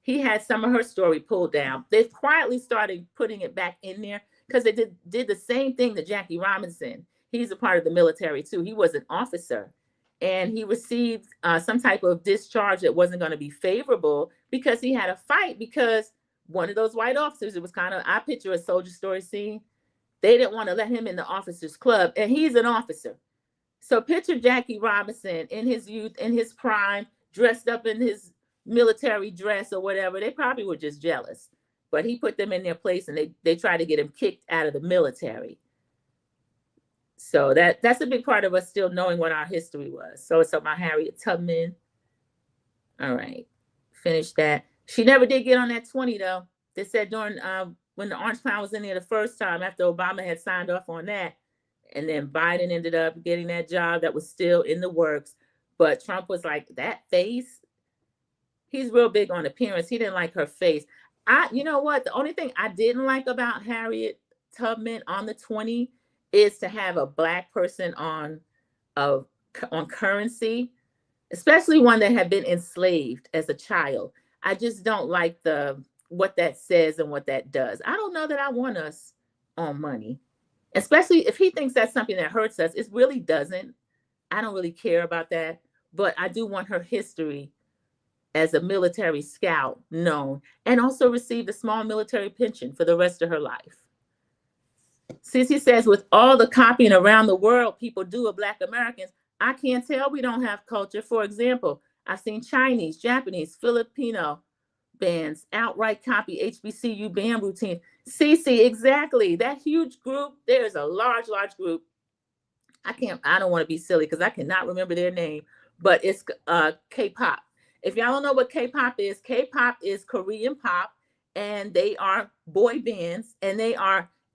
he had some of her story pulled down. They've quietly started putting it back in there because they did the same thing to Jackie Robinson. He's a part of the military too. He was an officer, and he received some type of discharge that wasn't going to be favorable because he had a fight because one of those white officers, it was kind of, I picture a soldier story scene. They didn't want to let him in the officers club, and he's an officer. So picture Jackie Robinson in his youth, in his prime, dressed up in his military dress or whatever. They probably were just jealous, but he put them in their place, and they tried to get him kicked out of the military. So that's a big part of us still knowing what our history was. So it's about Harriet Tubman. All right, finish that. She never did get on that 20 though. They said during when the Orange Plan was in there the first time after Obama had signed off on that, and then Biden ended up getting that job that was still in the works. But Trump was like, that face, he's real big on appearance. He didn't like her face. You know what? The only thing I didn't like about Harriet Tubman on the 20 is to have a Black person on currency, especially one that had been enslaved as a child. I just don't like what that says and what that does. I don't know that I want us on money, especially if he thinks that's something that hurts us. It really doesn't. I don't really care about that, but I do want her history as a military scout known, and also received a small military pension for the rest of her life. Cece says, with all the copying around the world people do of Black Americans, I can't tell we don't have culture. For example, I've seen Chinese, Japanese, Filipino bands outright copy HBCU band routine. Cece, exactly. That huge group, there's a large group. I don't want to be silly because I cannot remember their name, but it's K-pop. If y'all don't know what K-pop is Korean pop, and they are boy bands, and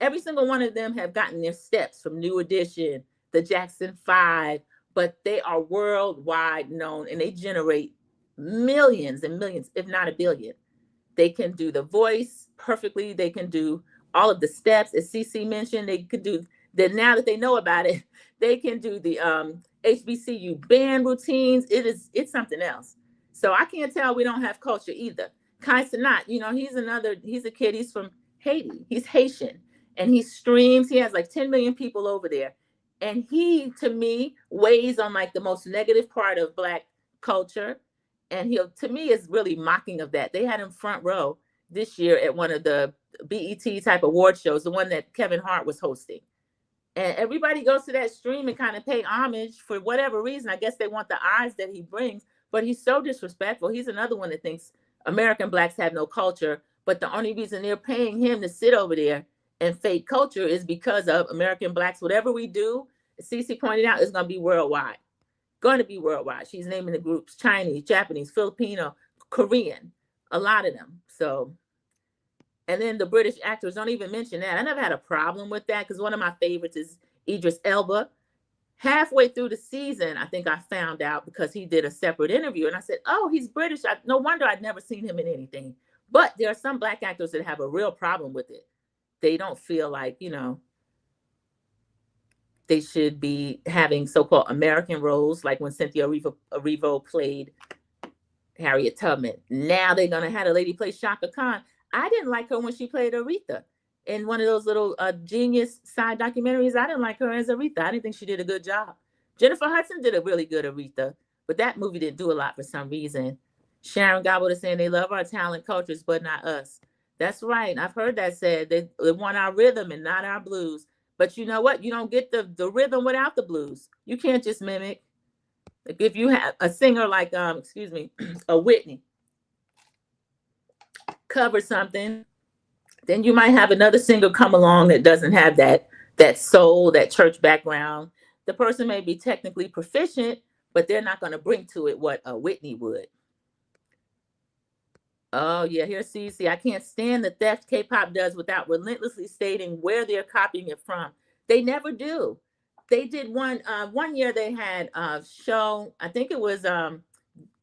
every single one of them have gotten their steps from New Edition, the Jackson 5, but they are worldwide known, and they generate millions and millions, if not a billion. They can do the voice perfectly. They can do all of the steps, as CC mentioned. They could do that. Now that they know about it, they can do the HBCU band routines. It's something else. So I can't tell we don't have culture either. Kai Cenat, he's a kid. He's from Haiti. He's Haitian. And he streams. He has like 10 million people over there. And he, to me, weighs on like the most negative part of Black culture. And he, to me, is really mocking of that. They had him front row this year at one of the BET type award shows, the one that Kevin Hart was hosting. And everybody goes to that stream and kind of pay homage for whatever reason. I guess they want the eyes that he brings, but he's so disrespectful. He's another one that thinks American Blacks have no culture, but the only reason they're paying him to sit over there and fake culture is because of American Blacks. Whatever we do, Cece pointed out, is going to be worldwide. Going to be worldwide. She's naming the groups Chinese, Japanese, Filipino, Korean, a lot of them. So, and then the British actors, don't even mention that. I never had a problem with that because one of my favorites is Idris Elba. Halfway through the season, I think I found out because he did a separate interview and I said, oh, he's British. No wonder I'd never seen him in anything. But there are some Black actors that have a real problem with it. They don't feel like, you know, they should be having so-called American roles, like when Cynthia Erivo played Harriet Tubman. Now they're going to have a lady play Shaka Khan. I didn't like her when she played Aretha in one of those little Genius side documentaries. I didn't like her as Aretha. I didn't think she did a good job. Jennifer Hudson did a really good Aretha, but that movie didn't do a lot for some reason. Sharon Gobble is saying they love our talent cultures, but not us. That's right. I've heard that said. They want our rhythm and not our blues. But you know what? You don't get the rhythm without the blues. You can't just mimic. Like if you have a singer like, a Whitney cover something, then you might have another singer come along that doesn't have that soul, that church background. The person may be technically proficient, but they're not going to bring to it what a Whitney would. Oh, yeah, here's Cece. I can't stand the theft K-pop does without relentlessly stating where they're copying it from. They never do. They did one year they had a show, I think it was the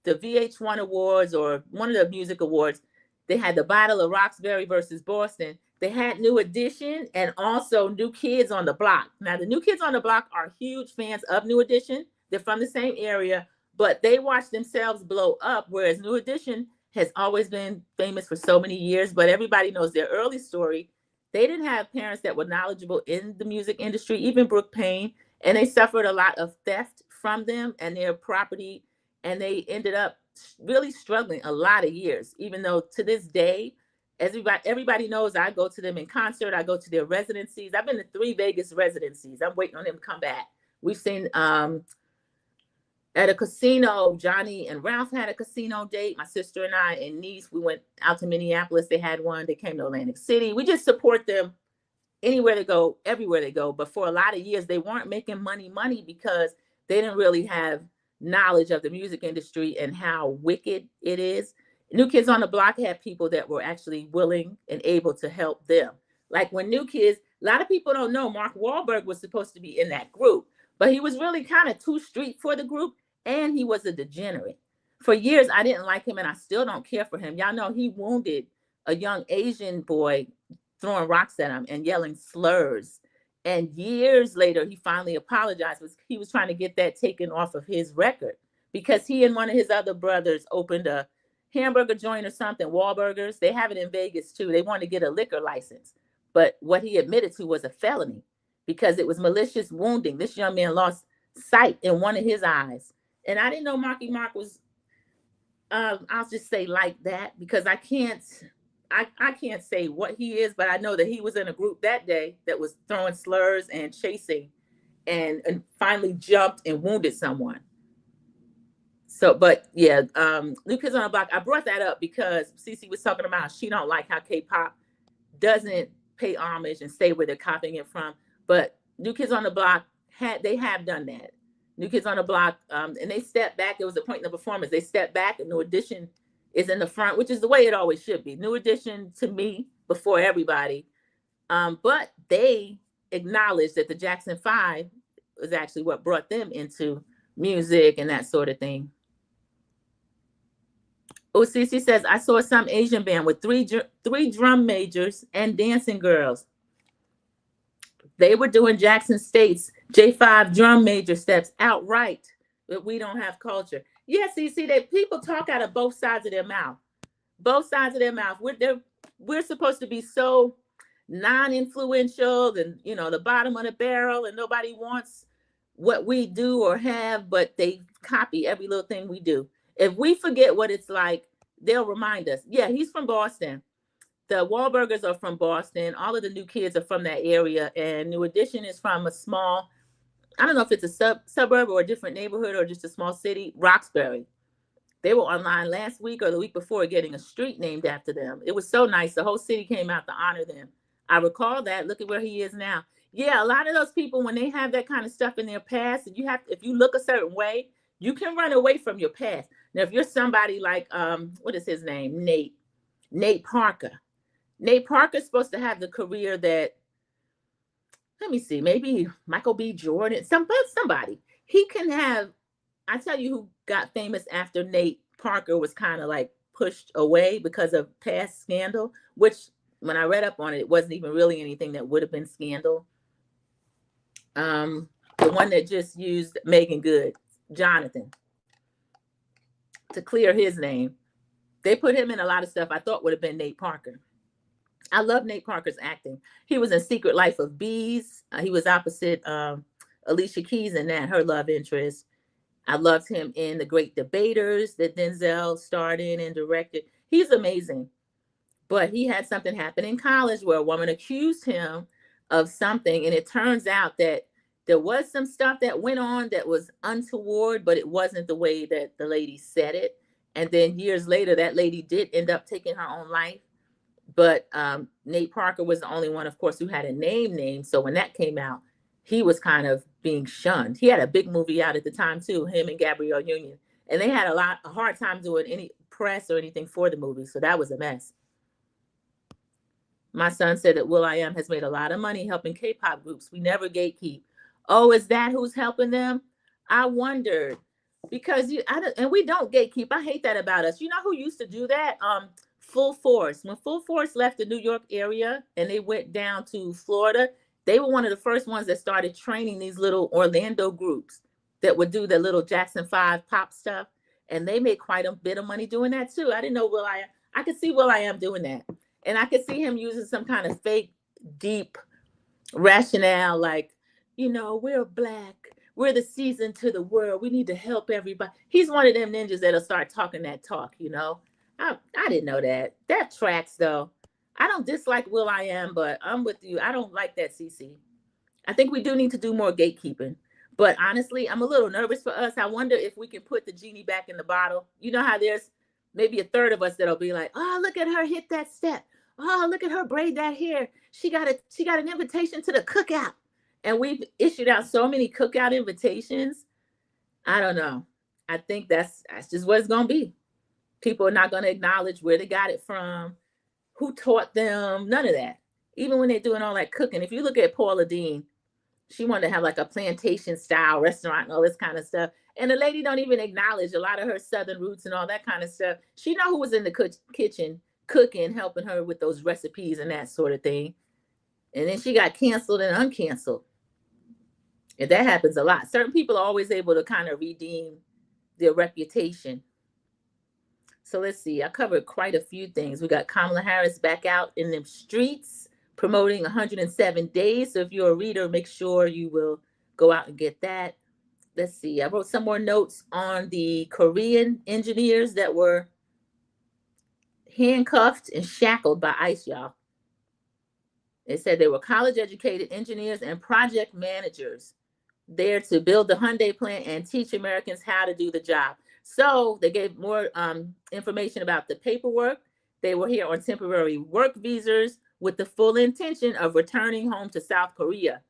VH1 Awards or one of the music awards. They had the Battle of Roxbury versus Boston. They had New Edition and also New Kids on the Block. Now, the New Kids on the Block are huge fans of New Edition. They're from the same area, but they watched themselves blow up, whereas New Edition has always been famous for so many years, but everybody knows their early story. They didn't have parents that were knowledgeable in the music industry, even Brooke Payne, and they suffered a lot of theft from them and their property, and they ended up really struggling a lot of years, even though to this day, everybody knows I go to them in concert. I go to their residencies. I've been to 3 Vegas residencies. I'm waiting on them to come back. We've seen at a casino, Johnny and Ralph had a casino date. My sister and I and niece, we went out to Minneapolis. They had one. They came to Atlantic City. We just support them anywhere they go, everywhere they go. But for a lot of years, they weren't making money because they didn't really have knowledge of the music industry and how wicked it is. New Kids on the Block had people that were actually willing and able to help them. Like when New Kids, a lot of people don't know Mark Wahlberg was supposed to be in that group, but he was really kind of too street for the group, and he was a degenerate. For years, I didn't like him, and I still don't care for him. Y'all know he wounded a young Asian boy throwing rocks at him and yelling slurs. And years later, he finally apologized. He was trying to get that taken off of his record because he and one of his other brothers opened a hamburger joint or something, Wahlburgers. They have it in Vegas too. They wanted to get a liquor license. But what he admitted to was a felony because it was malicious wounding. This young man lost sight in one of his eyes. And I didn't know Marky Mark was, I'll just say like that because I can't say what he is, but I know that he was in a group that day that was throwing slurs and chasing and finally jumped and wounded someone. So, but yeah, New Kids on the Block, I brought that up because Cece was talking about she don't like how K-pop doesn't pay homage and say where they're copying it from. But New Kids on the Block, they have done that. New Kids on the Block, and they stepped back. There was a point in the performance. They stepped back and New Edition is in the front, which is the way it always should be. New Edition to me before everybody. But they acknowledged that the Jackson 5 was actually what brought them into music and that sort of thing. OCC says, I saw some Asian band with three drum majors and dancing girls. They were doing Jackson State's J5 drum major steps outright, but we don't have culture. Yeah, CC, that people talk out of both sides of their mouth. Both sides of their mouth. We're supposed to be so non-influential and, you know, the bottom of the barrel, and nobody wants what we do or have, but they copy every little thing we do. If we forget what it's like, they'll remind us. Yeah, he's from Boston. The Wahlburgers are from Boston. All of the new kids are from that area. And New Edition is from a small, I don't know if it's a suburb or a different neighborhood or just a small city, Roxbury. They were online last week or the week before getting a street named after them. It was so nice. The whole city came out to honor them. I recall that. Look at where he is now. Yeah, a lot of those people, when they have that kind of stuff in their past, if you look a certain way, you can run away from your past. Now, if you're somebody like, what is his name? Nate Parker. Nate Parker's supposed to have the career that, let me see, maybe Michael B. Jordan, somebody. He can have, I tell you who got famous after Nate Parker was kind of like pushed away because of past scandal, which when I read up on it, it wasn't even really anything that would have been scandal. The one that just used Megan Good, Jonathan, to clear his name. They put him in a lot of stuff I thought would have been Nate Parker. I love Nate Parker's acting. He was in Secret Life of Bees. He was opposite Alicia Keys in that, her love interest. I loved him in The Great Debaters that Denzel starred in and directed. He's amazing. But he had something happen in college where a woman accused him of something. And it turns out that there was some stuff that went on that was untoward, but it wasn't the way that the lady said it. And then years later, that lady did end up taking her own life. But Nate Parker was the only one, of course, who had a name. So when that came out, he was kind of being shunned. He had a big movie out at the time, too, him and Gabrielle Union. And they had a hard time doing any press or anything for the movie. So that was a mess. My son said that will.i.am has made a lot of money helping K-pop groups. We never gatekeep. Oh, is that who's helping them? I wondered. Because we don't gatekeep. I hate that about us. You know who used to do that? Full Force. When Full Force left the New York area and they went down to Florida, they were one of the first ones that started training these little Orlando groups that would do the little Jackson 5 pop stuff. And they made quite a bit of money doing that too. I didn't know will.i.am. I could see will.i.am doing that. And I could see him using some kind of fake, deep rationale like, you know, we're Black. We're the season to the world. We need to help everybody. He's one of them ninjas that'll start talking that talk, you know. I didn't know that. That tracks, though. I don't dislike will.i.am, but I'm with you. I don't like that, CC. I think we do need to do more gatekeeping. But honestly, I'm a little nervous for us. I wonder if we can put the genie back in the bottle. You know how there's maybe a third of us that'll be like, oh, look at her hit that step. Oh, look at her braid that hair. She got an invitation to the cookout. And we've issued out so many cookout invitations. I don't know. I think that's just what it's going to be. People are not going to acknowledge where they got it from, who taught them, none of that. Even when they're doing all that cooking. If you look at Paula Deen, she wanted to have like a plantation style restaurant and all this kind of stuff. And the lady don't even acknowledge a lot of her Southern roots and all that kind of stuff. She know who was in the kitchen cooking, helping her with those recipes and that sort of thing. And then she got canceled and uncanceled. And that happens a lot. Certain people are always able to kind of redeem their reputation. So let's see. I covered quite a few things. We got Kamala Harris back out in the streets promoting 107 days. So if you're a reader, make sure you will go out and get that. Let's see. I wrote some more notes on the Korean engineers that were handcuffed and shackled by ICE, y'all. It said they were college-educated engineers and project managers there to build the Hyundai plant and teach Americans how to do the job. So they gave more information about the paperwork. They were here on temporary work visas with the full intention of returning home to South Korea.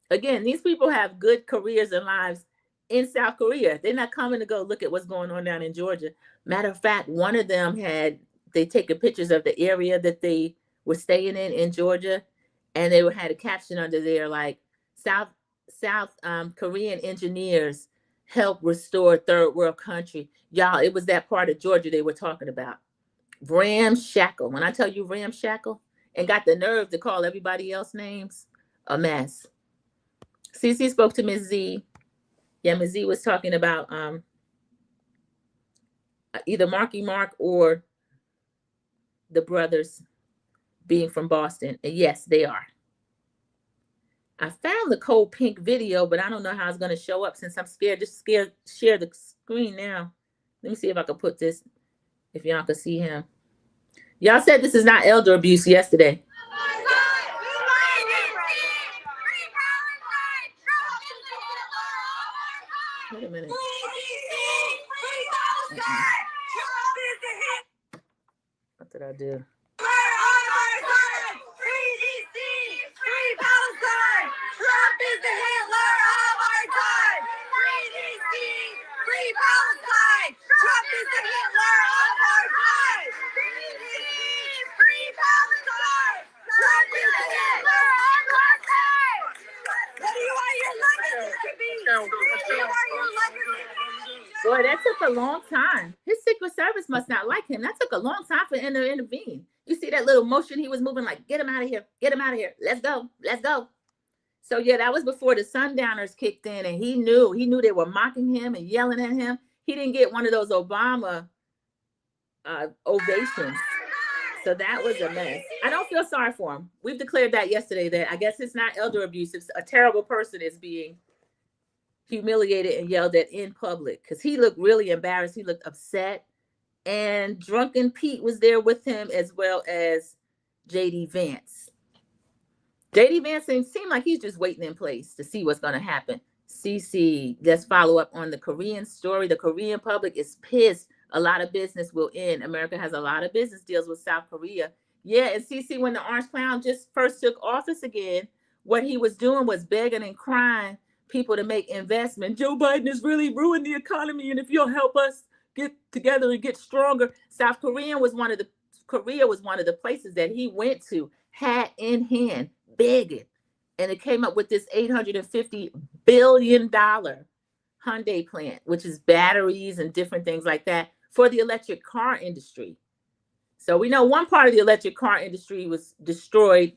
Again, these people have good careers and lives in South Korea. They're not coming to go look at what's going on down in Georgia. Matter of fact, one of them they taken pictures of the area that they were staying in Georgia, and they had a caption under there like South Korean engineers help restore third world country. Y'all, it was that part of Georgia they were talking about. Ramshackle. When I tell you ramshackle, and got the nerve to call everybody else names, a mess. CC spoke to Ms. Z. Yeah, Ms. Z was talking about either Marky Mark or the brothers being from Boston. And yes, they are. I found the cold pink video, but I don't know how it's going to show up since I'm scared. Just scared. Share the screen now. Let me see if I can put this, if y'all can see him. Y'all said this is not elder abuse yesterday. Wait a minute. What did I do? Trump is the Hitler of our time. Free DC, free Palestine. Trump is the Hitler of our time. Free DC, free Palestine. Trump is the Hitler of our time. What do you want your legacy to be? What do you want your legacy to be? Boy, that took a long time. His Secret Service must not like him. That took a long time for him to intervene. You see that little motion he was moving, like, get him out of here, get him out of here. Let's go, let's go. So yeah, that was before the Sundowners kicked in, and he knew they were mocking him and yelling at him. He didn't get one of those Obama ovations. So that was a mess. I don't feel sorry for him. We've declared that yesterday, that I guess it's not elder abuse. It's a terrible person is being humiliated and yelled at in public, because he looked really embarrassed. He looked upset. And Drunken Pete was there with him, as well as J.D. Vance. J.D. Vance seemed like he's just waiting in place to see what's going to happen. CC, let's follow up on the Korean story. The Korean public is pissed. A lot of business will end. America has a lot of business deals with South Korea. Yeah, and CC, when the Orange Clown just first took office again, what he was doing was begging and crying people to make investment. Joe Biden has really ruined the economy, and if you'll help us get together and get stronger. South Korea was one of the places that he went to, hat in hand, begging. And it came up with this $850 billion Hyundai plant, which is batteries and different things like that for the electric car industry. So we know one part of the electric car industry was destroyed,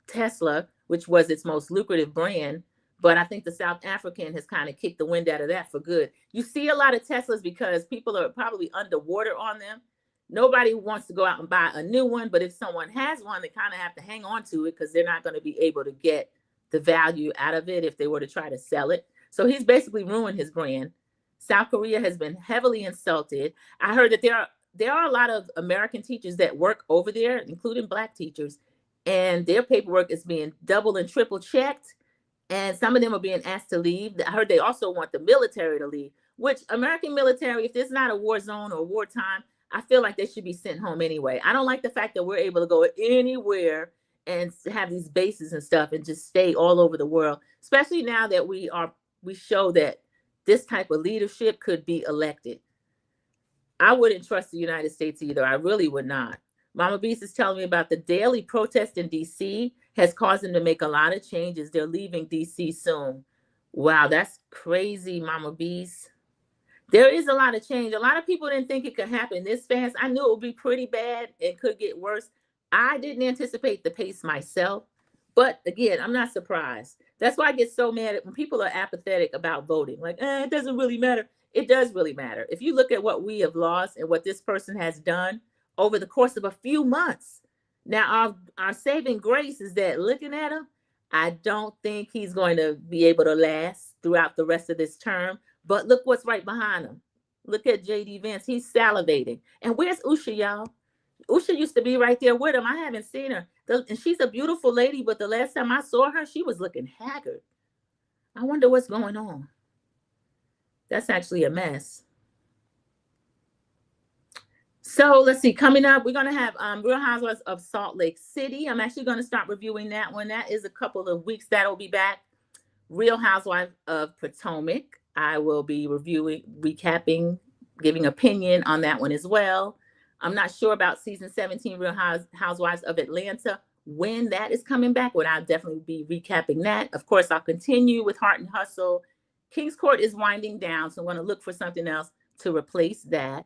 Tesla, which was its most lucrative brand. But I think the South African has kind of kicked the wind out of that for good. You see a lot of Teslas because people are probably underwater on them. Nobody wants to go out and buy a new one. But if someone has one, they kind of have to hang on to it because they're not going to be able to get the value out of it if they were to try to sell it. So he's basically ruined his brand. South Korea has been heavily insulted. I heard that there are a lot of American teachers that work over there, including Black teachers, and their paperwork is being double and triple checked. And some of them are being asked to leave. I heard they also want the military to leave, which American military, if there's not a war zone or wartime, I feel like they should be sent home anyway. I don't like the fact that we're able to go anywhere and have these bases and stuff and just stay all over the world, especially now that we show that this type of leadership could be elected. I wouldn't trust the United States either. I really would not. Mama Beast is telling me about the daily protest in D.C. has caused them to make a lot of changes. They're leaving D.C. soon. Wow, that's crazy, Mama Beast. There is a lot of change. A lot of people didn't think it could happen this fast. I knew it would be pretty bad and could get worse. I didn't anticipate the pace myself. But again, I'm not surprised. That's why I get so mad when people are apathetic about voting. Like, it doesn't really matter. It does really matter. If you look at what we have lost and what this person has done over the course of a few months. Now, our saving grace is that looking at him, I don't think he's going to be able to last throughout the rest of this term. But look what's right behind him. Look at J.D. Vance. He's salivating. And where's Usha, y'all? Usha used to be right there with him. I haven't seen her. And she's a beautiful lady, but the last time I saw her, she was looking haggard. I wonder what's going on. That's actually a mess. So let's see, coming up, we're going to have Real Housewives of Salt Lake City. I'm actually going to start reviewing that one. That is a couple of weeks that'll be back. Real Housewives of Potomac. I will be reviewing, recapping, giving opinion on that one as well. I'm not sure about season 17, Real Housewives of Atlanta, when that is coming back, but I'll definitely be recapping that. Of course, I'll continue with Heart and Hustle. King's Court is winding down, so I'm going to look for something else to replace that.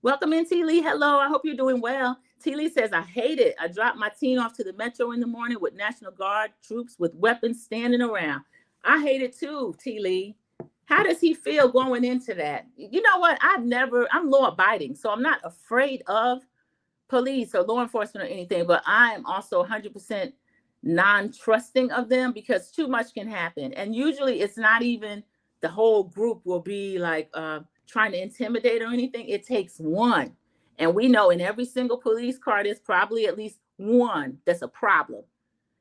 Welcome in, T. Lee. Hello. I hope you're doing well. T. Lee says, I hate it. I dropped my teen off to the metro in the morning with National Guard troops with weapons standing around. I hate it too, T. Lee. How does he feel going into that? You know what? I'm law abiding, so I'm not afraid of police or law enforcement or anything, but I am also 100% non-trusting of them because too much can happen. And usually it's not even the whole group will be like trying to intimidate or anything. It takes one. And we know in every single police car, there's probably at least one that's a problem.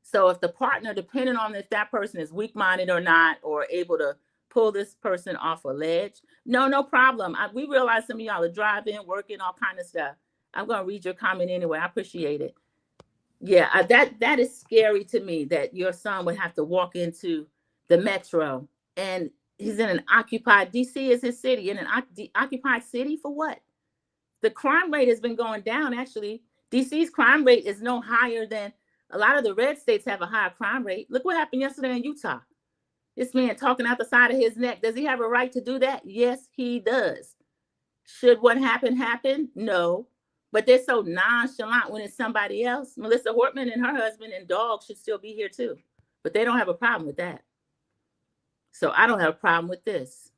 So if the partner, depending on if that person is weak-minded or not, or able to pull this person off a ledge, no problem. We realize some of y'all are driving, working, all kind of stuff. I'm going to read your comment anyway. I appreciate it. Yeah, that is scary to me that your son would have to walk into the metro and he's in an occupied, DC is his city, in an occupied city for what? The crime rate has been going down, actually. DC's crime rate is no higher than a lot of the red states have a higher crime rate. Look what happened yesterday in Utah. This man talking out the side of his neck. Does he have a right to do that? Yes, he does. Should what happened happen? No. But they're so nonchalant when it's somebody else. Melissa Hortman and her husband and dog should still be here too. But they don't have a problem with that. So I don't have a problem with this.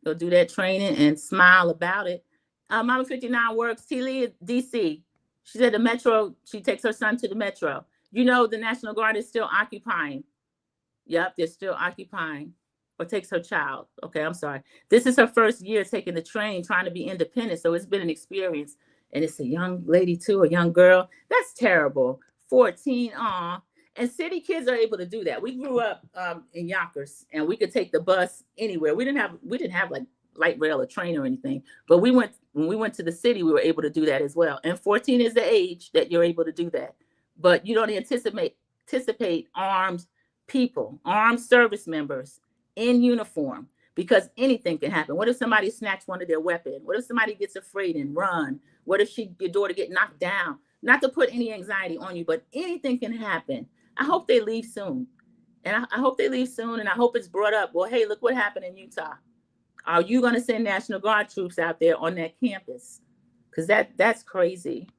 Go do that training and smile about it. Mama 59 works. T. Lee, DC. She said the metro, she takes her son to the metro. You know, the National Guard is still occupying. Yep, they're still occupying. Or takes her child. Okay, I'm sorry. This is her first year taking the train, trying to be independent. So it's been an experience. And it's a young lady too, a young girl. That's terrible. 14, and city kids are able to do that. We grew up in Yonkers, and we could take the bus anywhere. We didn't have like light rail or train or anything. But when we went to the city, we were able to do that as well. And 14 is the age that you're able to do that. But you don't anticipate armed people, armed service members in uniform, because anything can happen. What if somebody snatched one of their weapons? What if somebody gets afraid and run? What if your daughter get knocked down? Not to put any anxiety on you, but anything can happen. I hope they leave soon. And I hope they leave soon. And I hope it's brought up. Well, hey, look what happened in Utah. Are you going to send National Guard troops out there on that campus? Because that's crazy.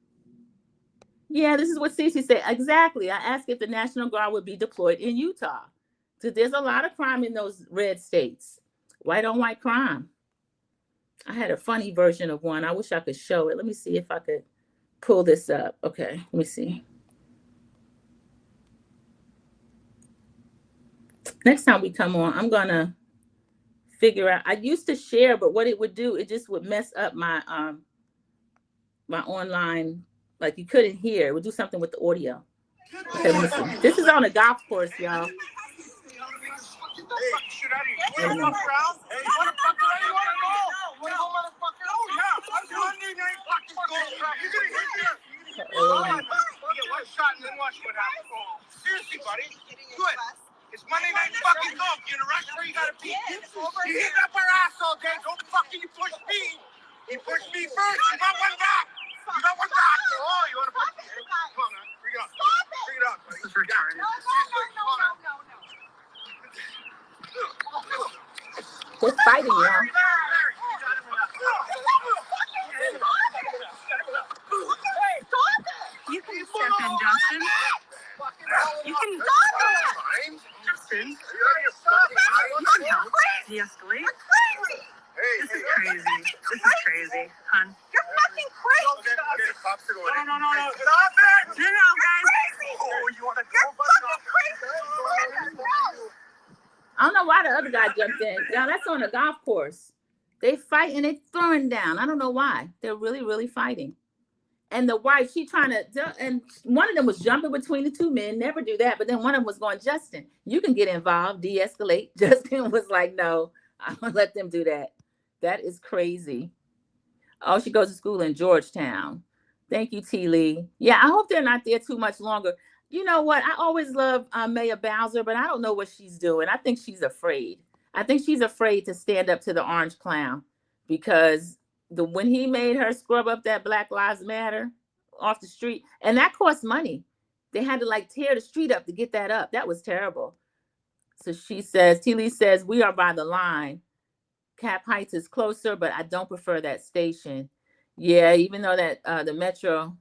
Yeah, this is what Cece said. Exactly. I asked if the National Guard would be deployed in Utah. So there's a lot of crime in those red states. White on white crime. I had a funny version of one. I wish I could show it. Let me see if I could pull this up. Okay, let me see. Next time we come on, I'm going to figure out. I used to share, but what it would do, it just would mess up my my online, like you couldn't hear. It would do something with the audio. Okay, let me see. This is on a golf course, y'all. Seriously, buddy. Good. It's Monday night fucking golf. You're in a rush where you gotta be. You hit up our ass all day. Don't fucking you push me. You pushed me first. You got one back. You got one back. Oh, you want to push me? Come on, man. Bring it up. Bring it up, buddy. This is retarded. No. They're fighting, y'all. You can step in, Justin. You can Justin. You can help de-escalate. This is crazy. This is crazy, hun. You're fucking crazy. No. Stop it. No, guys. Oh, you want to go? You're fucking crazy. I don't know why the other guy jumped in. Now that's on a golf course. They fight and they throwing down. I don't know why. They're really, really fighting. And the wife, she trying to, and one of them was jumping between the two men. Never do that. But then one of them was going, Justin, you can get involved, de-escalate. Justin was like, no, I won't let them do that. That is crazy. Oh, she goes to school in Georgetown. Thank you, T. Lee. Yeah, I hope they're not there too much longer. You know what? I always love Mayor Bowser, but I don't know what she's doing. I think she's afraid. I think she's afraid to stand up to the orange clown because when he made her scrub up that Black Lives Matter off the street, and that cost money. They had to like tear the street up to get that up. That was terrible. So she says, T. Lee says, we are by the line. Cap Heights is closer, but I don't prefer that station. Yeah, even though that the metro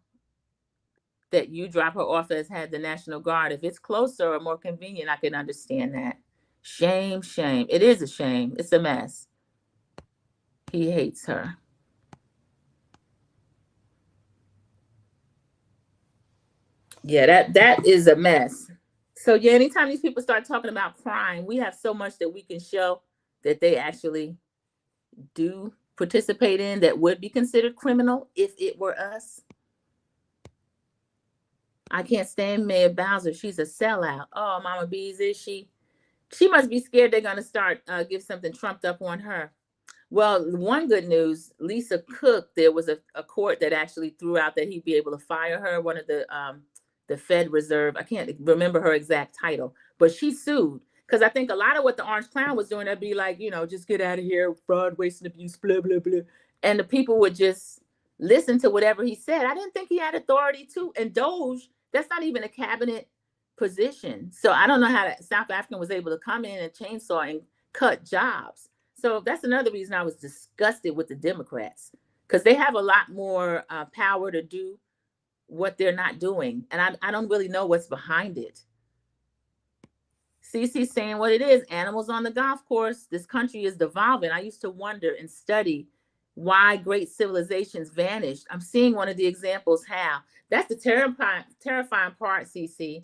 that you drop her off as had the National Guard, if it's closer or more convenient, I can understand that. Shame. It is a shame. It's a mess. He hates her. Yeah, that is a mess. So yeah, anytime these people start talking about crime, we have so much that we can show that they actually do participate in that would be considered criminal if it were us. I can't stand Mayor Bowser. She's a sellout. Oh, Mama Bees, is she? She must be scared they're going to start give something trumped up on her. Well, one good news, Lisa Cook, there was a court that actually threw out that he'd be able to fire her, one of the Fed Reserve. I can't remember her exact title, but she sued. Because I think a lot of what the Orange Clown was doing, that'd be like, just get out of here, fraud, waste, and abuse, blah, blah, blah. And the people would just listen to whatever he said. I didn't think he had authority to. And Doge, that's not even a cabinet position. So I don't know how South African was able to come in and chainsaw and cut jobs. So that's another reason I was disgusted with the Democrats, because they have a lot more power to do what they're not doing. And I don't really know what's behind it. CC saying what it is, animals on the golf course. This country is devolving. I used to wonder and study why great civilizations vanished. I'm seeing one of the examples how. That's the terrifying part, CC.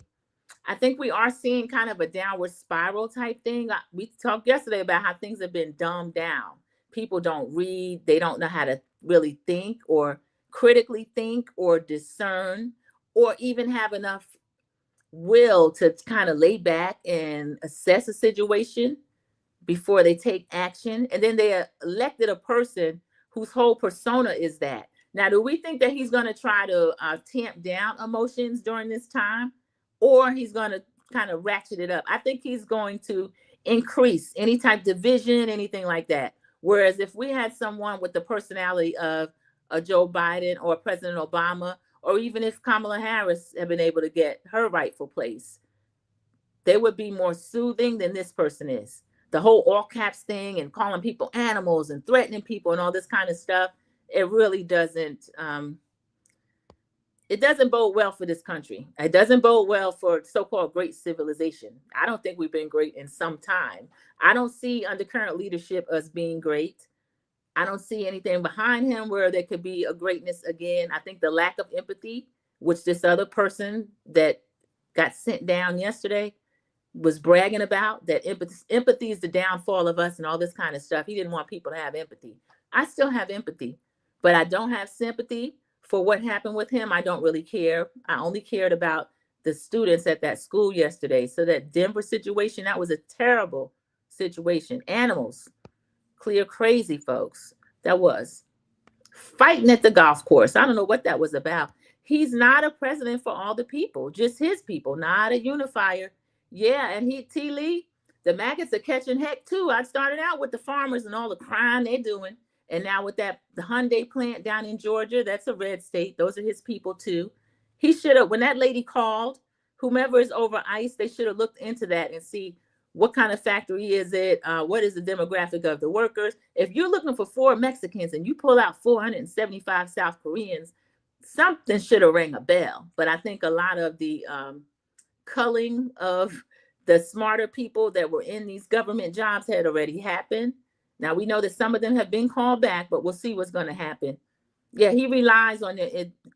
I think we are seeing kind of a downward spiral type thing. We talked yesterday about how things have been dumbed down. People don't read. They don't know how to really think or critically think or discern or even have enough will to kind of lay back and assess a situation before they take action. And then they elected a person whose whole persona is that. Now, do we think that he's going to try to tamp down emotions during this time? Or he's going to kind of ratchet it up? I think he's going to increase any type of division, anything like that. Whereas if we had someone with the personality of a Joe Biden or President Obama, or even if Kamala Harris had been able to get her rightful place, they would be more soothing than this person is. The whole all caps thing and calling people animals and threatening people and all this kind of stuff, it really doesn't... it doesn't bode well for this country. It doesn't bode well for so-called great civilization. I don't think we've been great in some time. I don't see under current leadership us being great. I don't see anything behind him where there could be a greatness again. I think the lack of empathy, which this other person that got sent down yesterday was bragging about, that empathy is the downfall of us and all this kind of stuff. He didn't want people to have empathy. I still have empathy, but I don't have sympathy for what happened with him. I don't really care. I only cared about the students at that school yesterday. So that Denver situation, that was a terrible situation. Animals, clear crazy folks. That was fighting at the golf course. I don't know what that was about. He's not a president for all the people, just his people, not a unifier. Yeah, and T. Lee, the maggots are catching heck too. I started out with the farmers and all the crime they're doing. And now with the Hyundai plant down in Georgia, that's a red state. Those are his people too. He should have, when that lady called, whomever is over ICE, they should have looked into that and see what kind of factory is it? What is the demographic of the workers? If you're looking for 4 Mexicans and you pull out 475 South Koreans, something should have rang a bell. But I think a lot of the culling of the smarter people that were in these government jobs had already happened. Now, we know that some of them have been called back, but we'll see what's going to happen. Yeah, he relies on their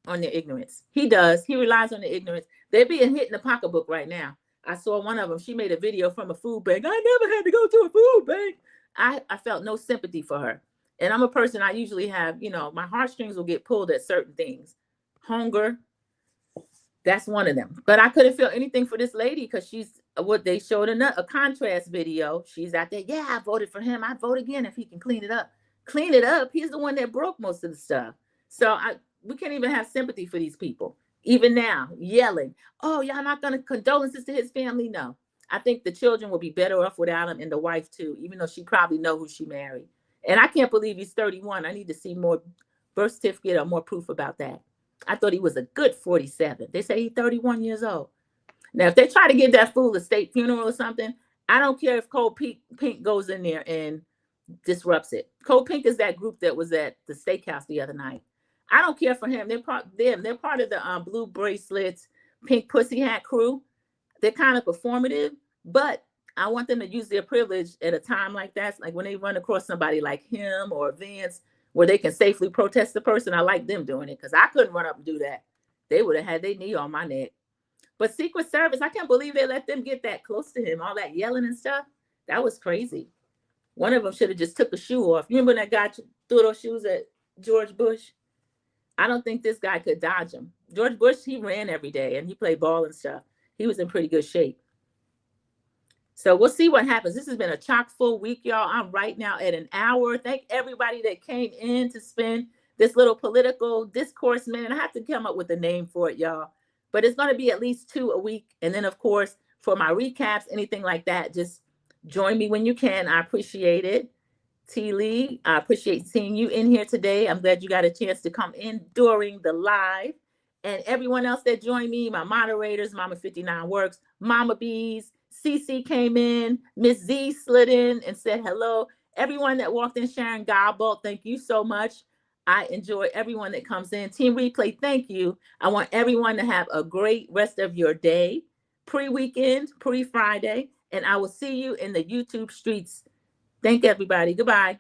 ignorance. He does. He relies on the ignorance. They're being hit in the pocketbook right now. I saw one of them. She made a video from a food bank. I never had to go to a food bank. I felt no sympathy for her. And I'm a person, I usually have, my heartstrings will get pulled at certain things. Hunger, that's one of them. But I couldn't feel anything for this lady because she's what they showed a contrast video. She's out there. Yeah, I voted for him. I'd vote again if he can clean it up. Clean it up. He's the one that broke most of the stuff. So we can't even have sympathy for these people. Even now, yelling, oh, y'all not going to condolences to his family? No. I think the children will be better off without him, and the wife too, even though she probably know who she married. And I can't believe he's 31. I need to see more birth certificate or more proof about that. I thought he was a good 47. They say he's 31 years old. Now, if they try to give that fool a state funeral or something, I don't care if Code Pink goes in there and disrupts it. Code Pink is that group that was at the steakhouse the other night. I don't care for him. They're part of the blue bracelets, pink pussy hat crew. They're kind of performative, but I want them to use their privilege at a time like that. Like when they run across somebody like him or Vince, where they can safely protest the person. I like them doing it because I couldn't run up and do that. They would have had their knee on my neck. But Secret Service, I can't believe they let them get that close to him, all that yelling and stuff. That was crazy. One of them should have just took a shoe off. You remember when that guy threw those shoes at George Bush? I don't think this guy could dodge him. George Bush, he ran every day and he played ball and stuff. He was in pretty good shape. So we'll see what happens. This has been a chock full week, y'all. I'm right now at an hour. Thank everybody that came in to spend this little political discourse minute. I have to come up with a name for it, y'all. But it's going to be at least 2 a week. And then, of course, for my recaps, anything like that, just join me when you can. I appreciate it. T. Lee, I appreciate seeing you in here today. I'm glad you got a chance to come in during the live. And everyone else that joined me, my moderators, Mama 59 Works, Mama Bees, Cece came in, Miss Z slid in and said hello. Everyone that walked in, Sharon Gobble, thank you so much. I enjoy everyone that comes in. Team Replay, thank you. I want everyone to have a great rest of your day, pre-weekend, pre-Friday, and I will see you in the YouTube streets. Thank everybody. Goodbye.